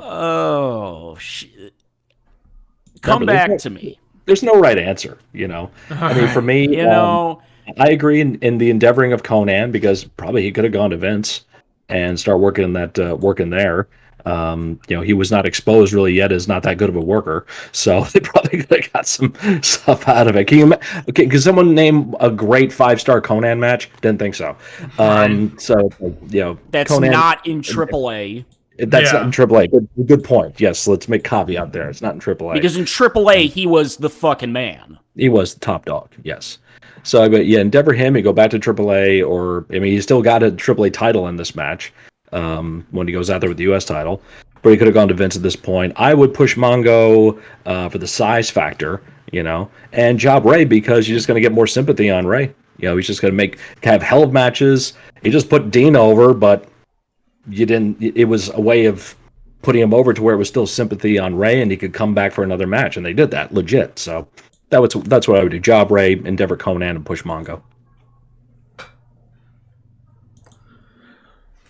Oh, shit. Come back to me. There's no right answer, I mean, for me, I agree in the endeavoring of Conan because probably he could have gone to Vince and start working there. He was not exposed really yet as not that good of a worker, so they probably could have got some stuff out of it. Can someone name a great 5-star Conan match? Didn't think so. That's Conan, not in AAA. That's not in AAA. Good point. Yes, let's make caveat there. It's not in AAA. Because in AAA, he was the fucking man. He was the top dog, yes. So, but yeah, endeavor him. You go back to AAA, he still got a AAA title in this match when he goes out there with the U.S. title. But he could have gone to Vince at this point. I would push Mongo for the size factor, and job Ray because you're just going to get more sympathy on Ray. He's just going to have hell of matches. He just put Dean over, but you didn't. It was a way of putting him over to where it was still sympathy on Ray, and he could come back for another match, and they did that legit. So that's what I would do. Job Ray, Endeavor Conan, and push Mongo.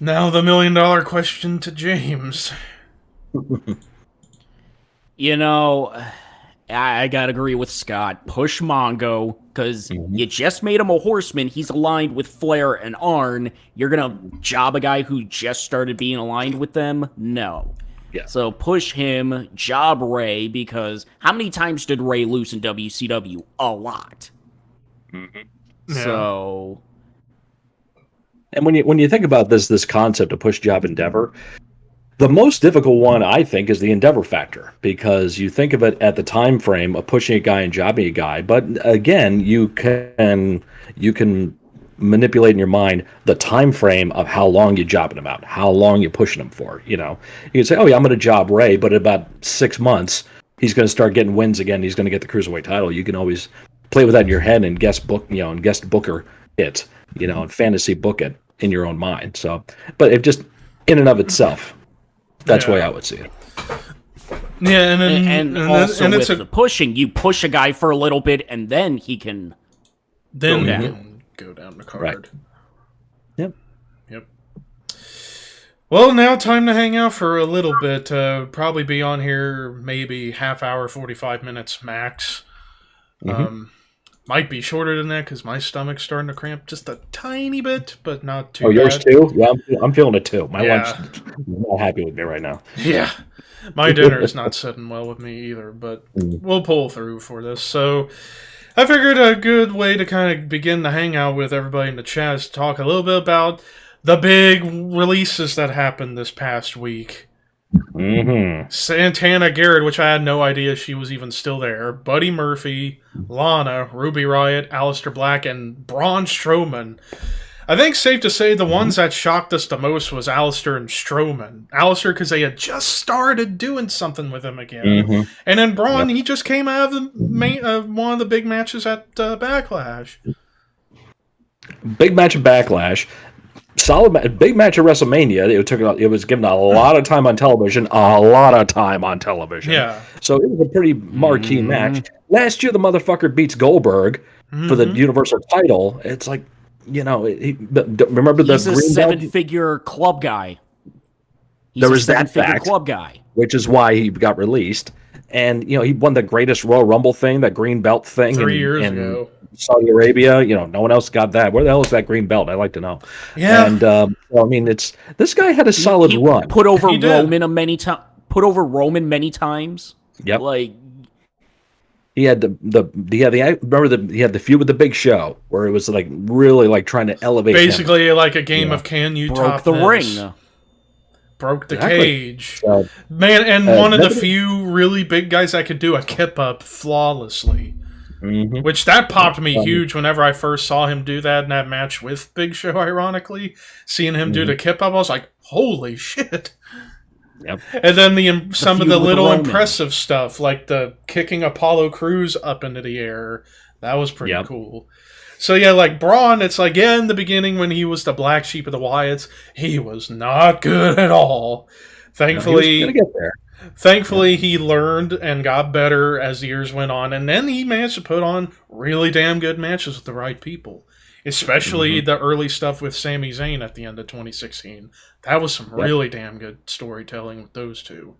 Now the $1 million question to James. I gotta agree with Scott. Push Mongo, because you just made him a horseman. He's aligned with Flair and Arn. You're gonna job a guy who just started being aligned with them? No. Yeah. So push him, job Ray, because how many times did Ray lose in WCW? A lot. Yeah. So... And when you think about this concept of push job endeavor, The most difficult one, I think, is the endeavor factor, because you think of it at the time frame of pushing a guy and jobbing a guy, but again, you can manipulate in your mind the time frame of how long you're jobbing him out, how long you're pushing him for. You can say, oh yeah, I'm going to job Ray, but in about 6 months he's going to start getting wins again. He's going to get the cruiserweight title. You can always play with that in your head and guest booker it, and fantasy book it in your own mind. So, but it just in and of itself, that's the way I would see it. Yeah, and also with the pushing, you push a guy for a little bit, and then he can go down the card. Right. Yep. Well, now time to hang out for a little bit. Probably be on here maybe half hour, 45 minutes max. Might be shorter than that because my stomach's starting to cramp just a tiny bit, but not too bad. Oh, yours too? Yeah, I'm feeling it too. My wife's not happy with me right now. Yeah. My dinner is not sitting well with me either, but we'll pull through for this. So I figured a good way to kind of begin the hangout with everybody in the chat is to talk a little bit about the big releases that happened this past week. Santana Garrett, which I had no idea she was even still there. Buddy Murphy, Lana, Ruby Riott, Aleister Black, and Braun Strowman. I think safe to say the ones that shocked us the most was Aleister and Strowman. Aleister because they had just started doing something with him again. And then Braun, he just came out of the one of the big matches at Backlash. Big match at Backlash. Big match at WrestleMania. It was given a lot of time on television. Yeah. So it was a pretty marquee match. Last year, the motherfucker beats Goldberg for the Universal title. It's like, remember he's the a green seven-figure club guy. There was that fact, club guy, which is why he got released. And he won the greatest Royal Rumble thing, that green belt thing, 3 years ago. Saudi Arabia. No one else got that. Where the hell is that green belt? I'd like to know. Yeah. And this guy had a solid run. Put over Roman many times. Yep. Like he had he had the feud with the Big Show, where it was like really like trying to elevate. Basically, like a game of can you top the this? ring. Broke the cage. Man, and one of the few really big guys that could do a kip up flawlessly. Which that popped me huge whenever I first saw him do that in that match with Big Show, ironically. Seeing him do the kip up, I was like, holy shit. Yep. And then some of the little impressive stuff, like the kicking Apollo Crews up into the air. That was pretty cool. So yeah, like Braun, it's like, in the beginning when he was the black sheep of the Wyatts, he was not good at all. Thankfully, he was gonna get there. Thankfully, he learned and got better as the years went on, and then he managed to put on really damn good matches with the right people. Especially the early stuff with Sami Zayn at the end of 2016. That was some really damn good storytelling with those two.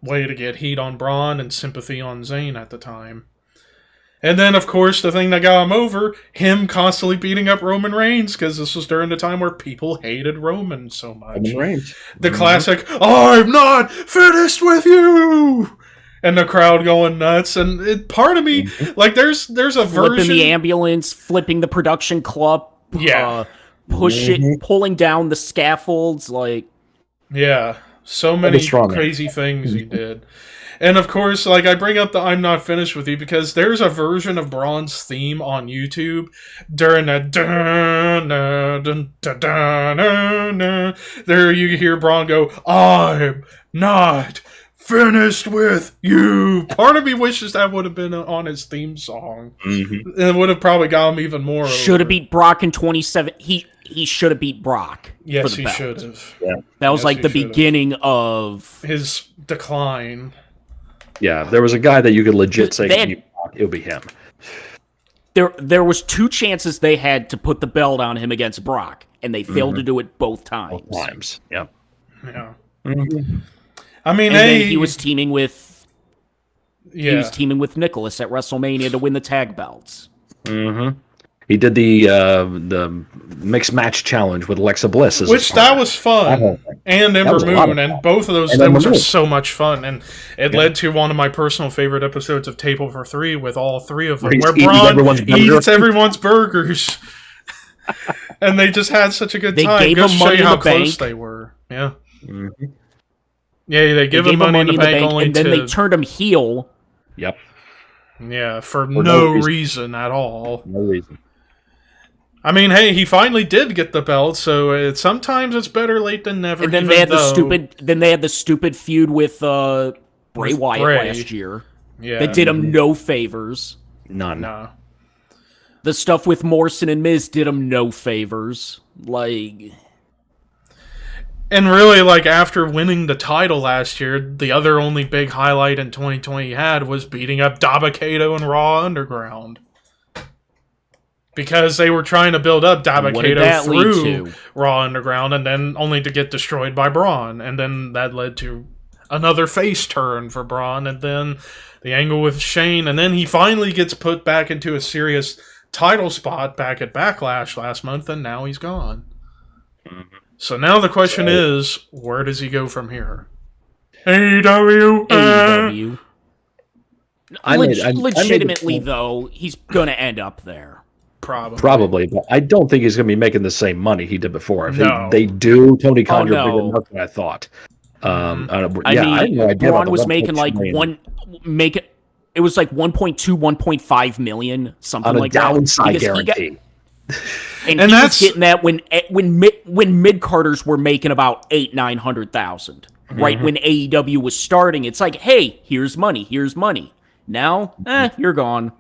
Way to get heat on Braun and sympathy on Zayn at the time. And then, of course, the thing that got him over, him constantly beating up Roman Reigns, because this was during the time where people hated Roman so much. Roman Reigns. The classic, I'm not finished with you! And the crowd going nuts. And part of me, like, there's a version... Flipping the ambulance, flipping the production club. Yeah. Pulling down the scaffolds, like... Yeah. So many crazy things he did. And of course, like, I bring up the I'm not finished with you because there's a version of Braun's theme on YouTube during that there you hear Braun go, I'm not finished with you. Part of me wishes that would have been on his theme song. And it would have probably got him even more. Should have beat Brock in 27. He should have beat Brock. Yes, he should have. Yeah. That was like the beginning of his decline. Yeah, there was a guy that you could legit say it would be him. There was 2 chances they had to put the belt on him against Brock, and they failed to do it both times. Yep. Yeah. I mean, then he was teaming with Nicholas at WrestleMania to win the tag belts. He did the mixed match challenge with Alexa Bliss, which that was fun, and Ember Moon, and both of those things are so much fun, and it led to one of my personal favorite episodes of Takeover 3 with all 3 of them, where Braun eats everyone's burgers, and they just had such a good time. Gave Just him show money you in how the close bank. they were. Yeah. Yeah, they give him money in the bank only and then they turned him heel. Yep. Yeah, for no reason at all. No reason. I mean, hey, he finally did get the belt, so sometimes it's better late than never. And then they had the stupid feud with Bray Wyatt last year. Yeah, that did him no favors. None. No. The stuff with Morrison and Miz did him no favors. Like, and really, like, after winning the title last year, the other only big highlight in 2020 he had was beating up Dabba-Kato and Raw Underground. Because they were trying to build up Dabba-Kato through Raw Underground, and then only to get destroyed by Braun. And then that led to another face turn for Braun, and then the angle with Shane, and then he finally gets put back into a serious title spot back at Backlash last month, and now he's gone. Mm-hmm. So now the question is, where does he go from here? AEW. Legitimately, though, he's going to end up there. Probably, but I don't think he's going to be making the same money he did before. If they do, Tony Khan, you're bigger enough than I thought. I mean, Braun was making like it was like 1.2, 1.5 million, something like that. Downside guarantee. And he was getting that when mid-carders were making about 800,000-900,000. Right when AEW was starting, it's like, hey, here's money. Now, you're gone.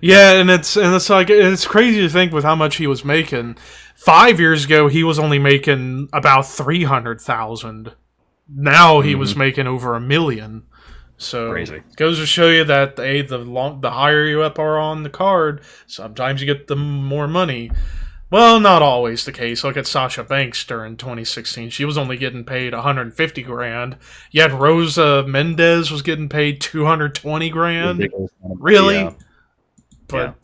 Yeah, and it's like, it's crazy to think with how much he was making. 5 years ago, he was only making about 300,000. Now he was making over $1 million. So crazy. Goes to show you that the higher you up are on the card, sometimes you get the more money. Well, not always the case. Look at Sasha Banks during 2016. She was only getting paid $150,000. Yet Rosa Mendez was getting paid $220,000. Really? Yeah. But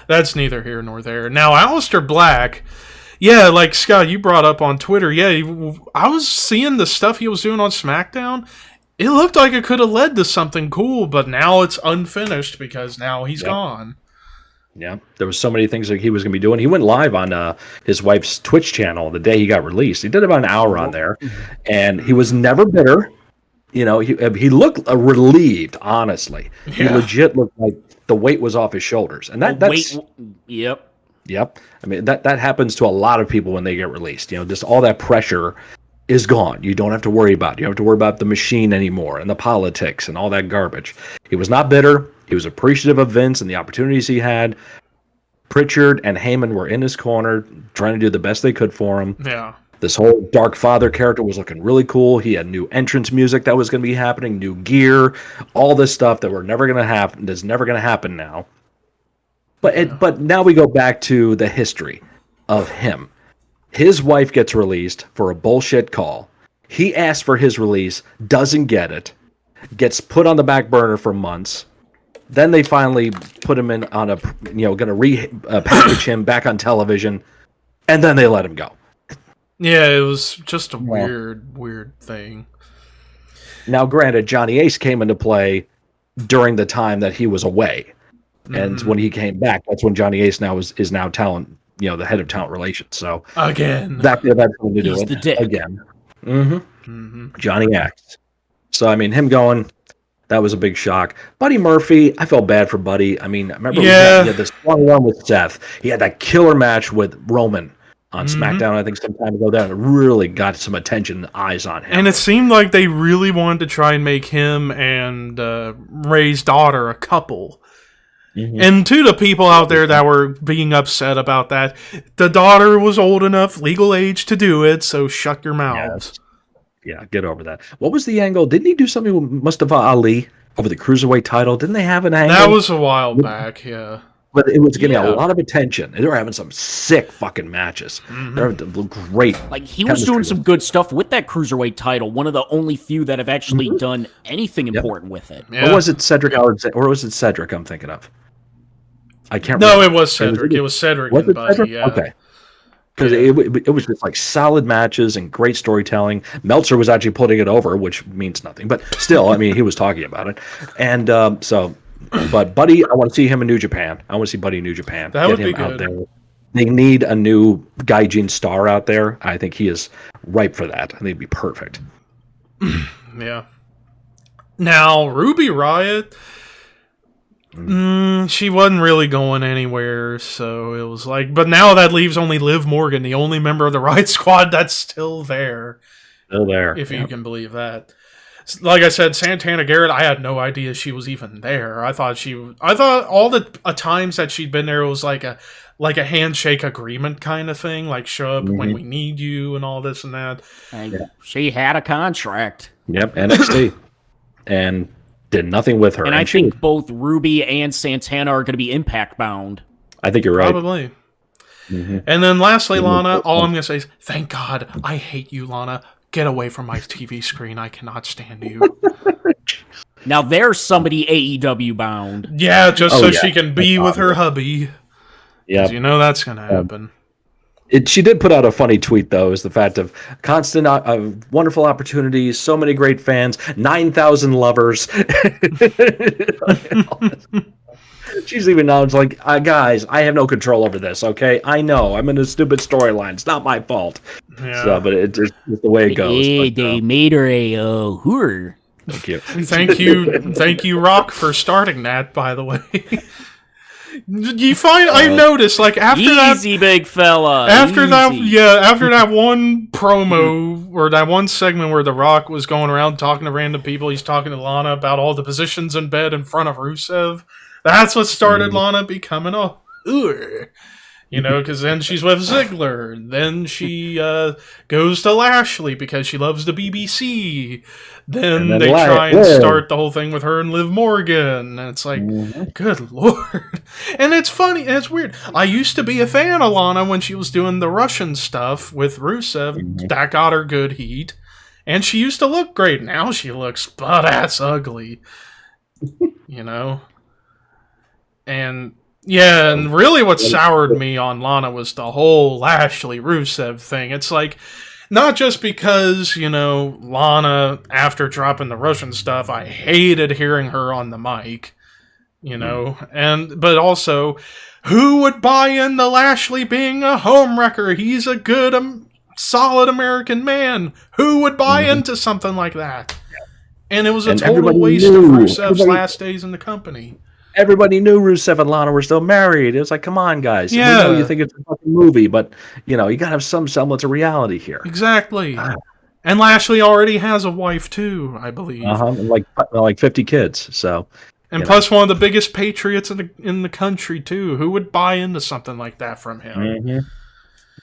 that's neither here nor there. Now, Aleister Black, yeah, like Scott, you brought up on Twitter, I was seeing the stuff he was doing on SmackDown. It looked like it could have led to something cool, but now it's unfinished because now he's gone. Yeah, there was so many things that he was going to be doing. He went live on his wife's Twitch channel the day he got released. He did about an hour on there, and he was never bitter. You know, he looked relieved, honestly. Yeah. He legit looked like the weight was off his shoulders. And that's... Yep. I mean, that happens to a lot of people when they get released. You know, just all that pressure is gone. You don't have to worry about it. You don't have to worry about the machine anymore and the politics and all that garbage. He was not bitter. He was appreciative of Vince and the opportunities he had. Pritchard and Heyman were in his corner trying to do the best they could for him. Yeah. This whole Dark Father character was looking really cool. He had new entrance music that was going to be happening, new gear, all this stuff that that's never going to happen now. But now we go back to the history of him. His wife gets released for a bullshit call. He asks for his release, doesn't get it, gets put on the back burner for months. Then they finally put him in on going to package him back on television, and then they let him go. Yeah, it was just a weird thing. Now, granted, Johnny Ace came into play during the time that he was away. And when he came back, that's when Johnny Ace is now talent, the head of talent relations. So again, that's something to do with the dick. Again. Johnny X. So I mean, him going, that was a big shock. Buddy Murphy, I felt bad for Buddy. I mean, I remember he had this strong one with Seth. He had that killer match with Roman on SmackDown, I think, some time ago. That really got some attention, eyes on him. And it seemed like they really wanted to try and make him and Ray's daughter a couple. And to the people out there that were being upset about that, the daughter was old enough, legal age to do it, so shut your mouths. Yeah, get over that. What was the angle? Didn't he do something with Mustafa Ali over the Cruiserweight title? Didn't they have an angle? That was a while back, yeah. But it was getting a lot of attention. They were having some sick fucking matches. They're great. Like, he was doing some good stuff with that Cruiserweight title. One of the only few that have actually done anything important with it. Yeah. Or was it Cedric I'm thinking of? I can't remember. No, it was Cedric. It was Cedric and Buddy, yeah. Okay. Because it was just like solid matches and great storytelling. Meltzer was actually putting it over, which means nothing. But still, I mean, he was talking about it. And but Buddy, I want to see him in New Japan. I want to see Buddy in New Japan. That would be good. Out there. They need a new Gaijin star out there. I think he is ripe for that. I think it'd be perfect. Yeah. Now, Ruby Riott, she wasn't really going anywhere, so it was like... But now that leaves only Liv Morgan, the only member of the Riott Squad that's still there. Still there. If you can believe that. Like I said, Santana Garrett, I had no idea she was even there. I thought all the times that she'd been there, it was like a handshake agreement kind of thing, like show up when we need you and all this and that. And she had a contract. Yep, NXT. And did nothing with her. And I think both Ruby and Santana are going to be Impact bound. I think you're right. Probably. And then lastly, Lana, all I'm going to say is, thank God, I hate you, Lana. Get away from my TV screen. I cannot stand you. Now there's somebody AEW bound. Yeah, just so she can be with her hubby. Yeah, you know that's going to happen. She did put out a funny tweet, though, is the fact of constant, wonderful opportunities, so many great fans, 9,000 lovers. She's even now, it's like, guys, I have no control over this, okay? I know, I'm in a stupid storyline. It's not my fault. Yeah. So, but it's the way it goes. Hey, but, they made her a whore. Thank you. Thank you, Rock, for starting that, by the way. You find I noticed like Easy, big fella. After that one promo or that one segment where The Rock was going around talking to random people, he's talking to Lana about all the positions in bed in front of Rusev. That's what started Lana becoming a you know, because then she's with Ziggler. Then she goes to Lashley because she loves the BBC. Then they try and start the whole thing with her and Liv Morgan. And it's like, good Lord. And it's funny, and it's weird. I used to be a fan of Lana when she was doing the Russian stuff with Rusev. That got her good heat. And she used to look great. Now she looks butt-ass ugly. You know? And... yeah, and really what soured me on Lana was the whole Lashley Rusev thing. It's like, not just because, you know, Lana, after dropping the Russian stuff, I hated hearing her on the mic, you know, but also, who would buy into Lashley being a homewrecker? He's a good, solid American man. Who would buy into something like that? And it was a total waste of Rusev's last days in the company. Everybody knew Rusev and Lana were still married. It was like, come on, guys. Yeah. We know you think it's a fucking movie, but, you know, you got to have some semblance of reality here. Exactly. And Lashley already has a wife, too, I believe. Like 50 kids, so... And plus one of the biggest patriots in the country, too. Who would buy into something like that from him?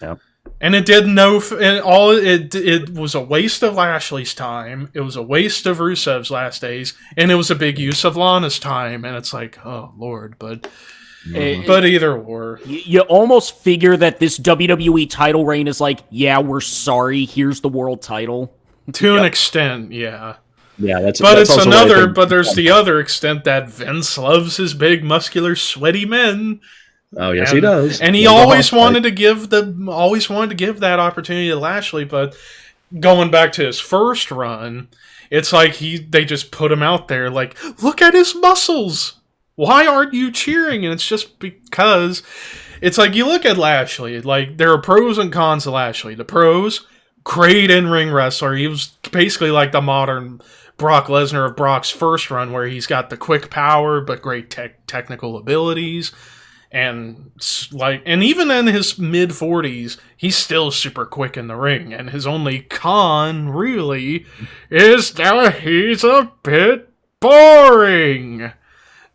Yep. And it did it was a waste of Lashley's time. It was a waste of Rusev's last days, and it was a big use of Lana's time. And it's like, oh Lord, but either or, you almost figure that this WWE title reign is like, yeah, we're sorry. Here's the world title to an extent, yeah. Yeah, that's another. But there's the other extent that Vince loves his big, muscular, sweaty men. Oh yes, he does, and he always wanted to give that opportunity to Lashley. But going back to his first run, it's like they just put him out there. Like, look at his muscles. Why aren't you cheering? And it's just because it's like you look at Lashley. Like, there are pros and cons to Lashley. The pros, great in-ring wrestler. He was basically like the modern Brock Lesnar of Brock's first run, where he's got the quick power but great technical abilities. And even in his mid-40s, he's still super quick in the ring. And his only con, really, is that he's a bit boring.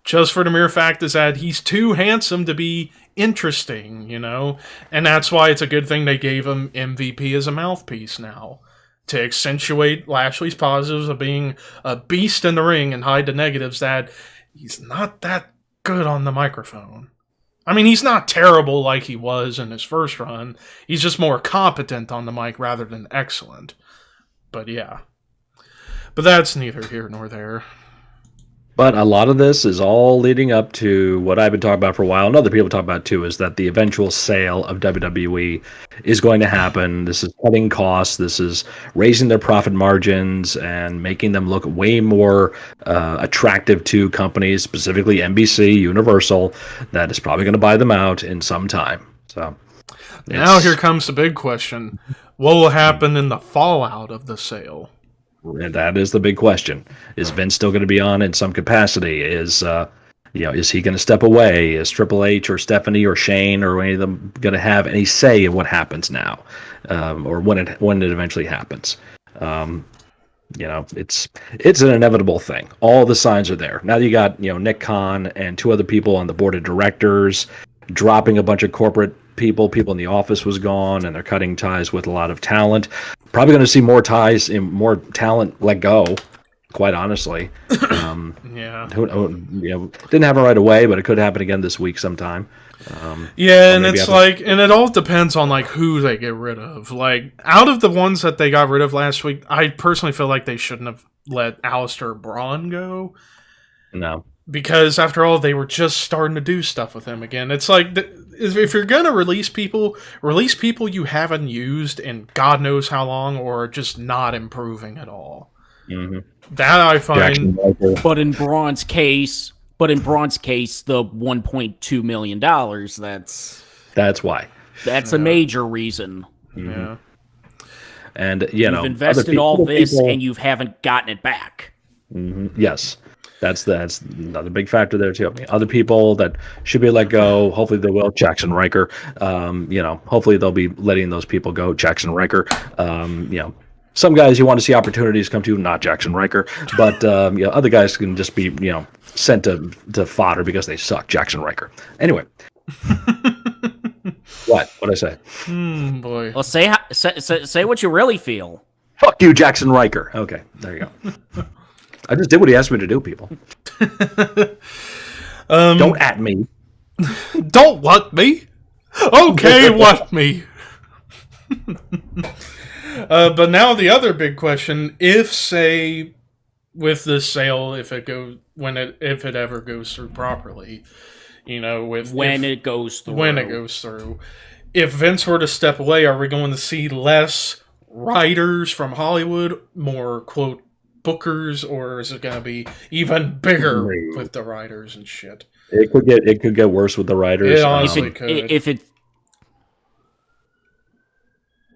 Just for the mere fact is that he's too handsome to be interesting, you know? And that's why it's a good thing they gave him MVP as a mouthpiece now. To accentuate Lashley's positives of being a beast in the ring and hide the negatives that he's not that good on the microphone. I mean, he's not terrible like he was in his first run. He's just more competent on the mic rather than excellent. But yeah. But that's neither here nor there. But a lot of this is all leading up to what I've been talking about for a while, and other people talk about too, is that the eventual sale of WWE is going to happen. This is cutting costs. This is raising their profit margins and making them look way more attractive to companies, specifically NBC, Universal, that is probably going to buy them out in some time. So now here comes the big question. what will happen in the fallout of the sale? And that is the big question. Is Vince still going to be on in some capacity? Is is he going to step away? Is Triple H or Stephanie or Shane or any of them going to have any say in what happens now, or when it eventually happens? It's an inevitable thing. All the signs are there. Now you got Nick Khan and 2 other people on the board of directors dropping a bunch of corporate people. People in the office was gone, and they're cutting ties with a lot of talent. Probably going to see more ties and more talent let go. Quite honestly, Yeah. Didn't happen right away, but it could happen again this week sometime. Yeah, and it's and it all depends on who they get rid of. Out of the ones that they got rid of last week, I personally feel like they shouldn't have let Alistair Braun go. No. Because after all, they were just starting to do stuff with him again. It's if you're gonna release people you haven't used in God knows how long, or are just not improving at all. Mm-hmm. That I find. But in Braun's case, the $1.2 million, that's why. That's a major reason. Mm-hmm. Yeah. And you've invested all this and you haven't gotten it back. Mm-hmm. Yes. That's another big factor there too. I mean, other people that should be let go, hopefully they will. Jackson Riker, hopefully they'll be letting those people go. Jackson Riker, some guys you want to see opportunities come to, not Jackson Riker, but other guys can just be sent to fodder because they suck. Jackson Riker. Anyway, what'd I say? Boy. Well, say what you really feel. Fuck you, Jackson Riker. Okay, there you go. I just did what he asked me to do, people. Don't at me. Don't what me? Okay, what me? But now the other big question: if, say, with this sale, if it ever goes through properly, when it goes through, if Vince were to step away, are we going to see less writers from Hollywood, more quote bookers, or is it going to be even bigger with the writers and shit? It could get worse with the writers. It honestly could.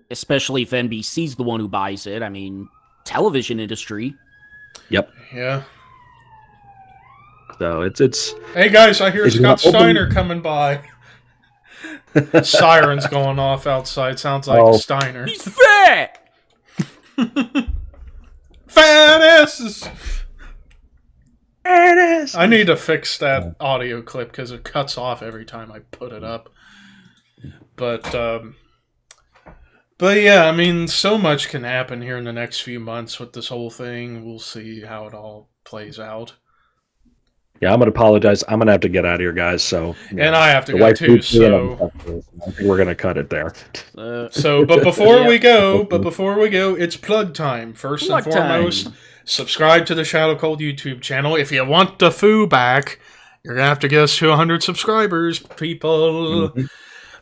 Especially if NBC's the one who buys it. I mean, television industry. Yep. Yeah. So it's. Hey guys, I hear Scott Steiner coming by. Sirens going off outside. Sounds like Steiner. He's fat. Fat asses. I need to fix that audio clip because it cuts off every time I put it up. But yeah, I mean, so much can happen here in the next few months with this whole thing. We'll see how it all plays out. Yeah, I'm going to apologize. I'm going to have to get out of here, guys. So, and I have to go too. So I think we're going to cut it there. But before we go, it's plug time. First and foremost, subscribe to the Shadow Cold YouTube channel. If you want the foo back, you're going to have to get us to 100 subscribers, people. Mm-hmm.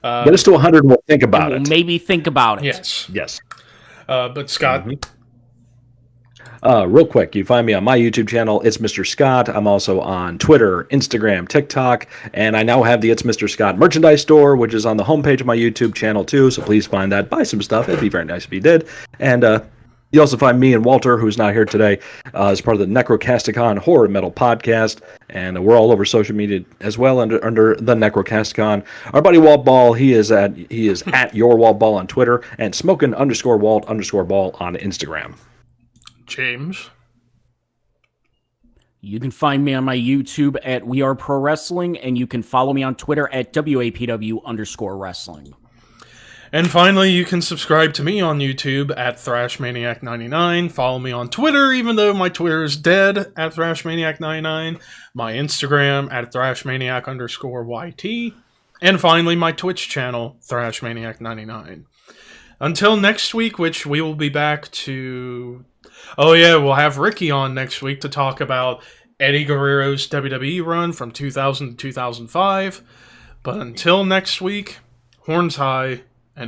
Get us to 100 and we'll think about it. Maybe think about it. Yes. But Scott... Real quick, you find me on my YouTube channel, It's Mr. Scott. I'm also on Twitter, Instagram, TikTok, and I now have the It's Mr. Scott merchandise store, which is on the homepage of my YouTube channel too, so please find that. Buy some stuff. It'd be very nice if you did. And you also find me and Walter, who's not here today, as part of the Necrocasticon Horror Metal Podcast, and we're all over social media as well under the Necrocasticon. Our buddy Walt Ball, he is at Your Walt Ball on Twitter, and Smokin_Walt_Ball on Instagram. James. You can find me on my YouTube at We Are Pro Wrestling, and you can follow me on Twitter at WAPW_wrestling. And finally, you can subscribe to me on YouTube at ThrashManiac99. Follow me on Twitter, even though my Twitter is dead, at ThrashManiac99. My Instagram at ThrashManiac_YT. And finally, my Twitch channel, ThrashManiac99. Until next week, which we will be back to... Oh yeah, we'll have Ricky on next week to talk about Eddie Guerrero's WWE run from 2000 to 2005. But until next week, horns high,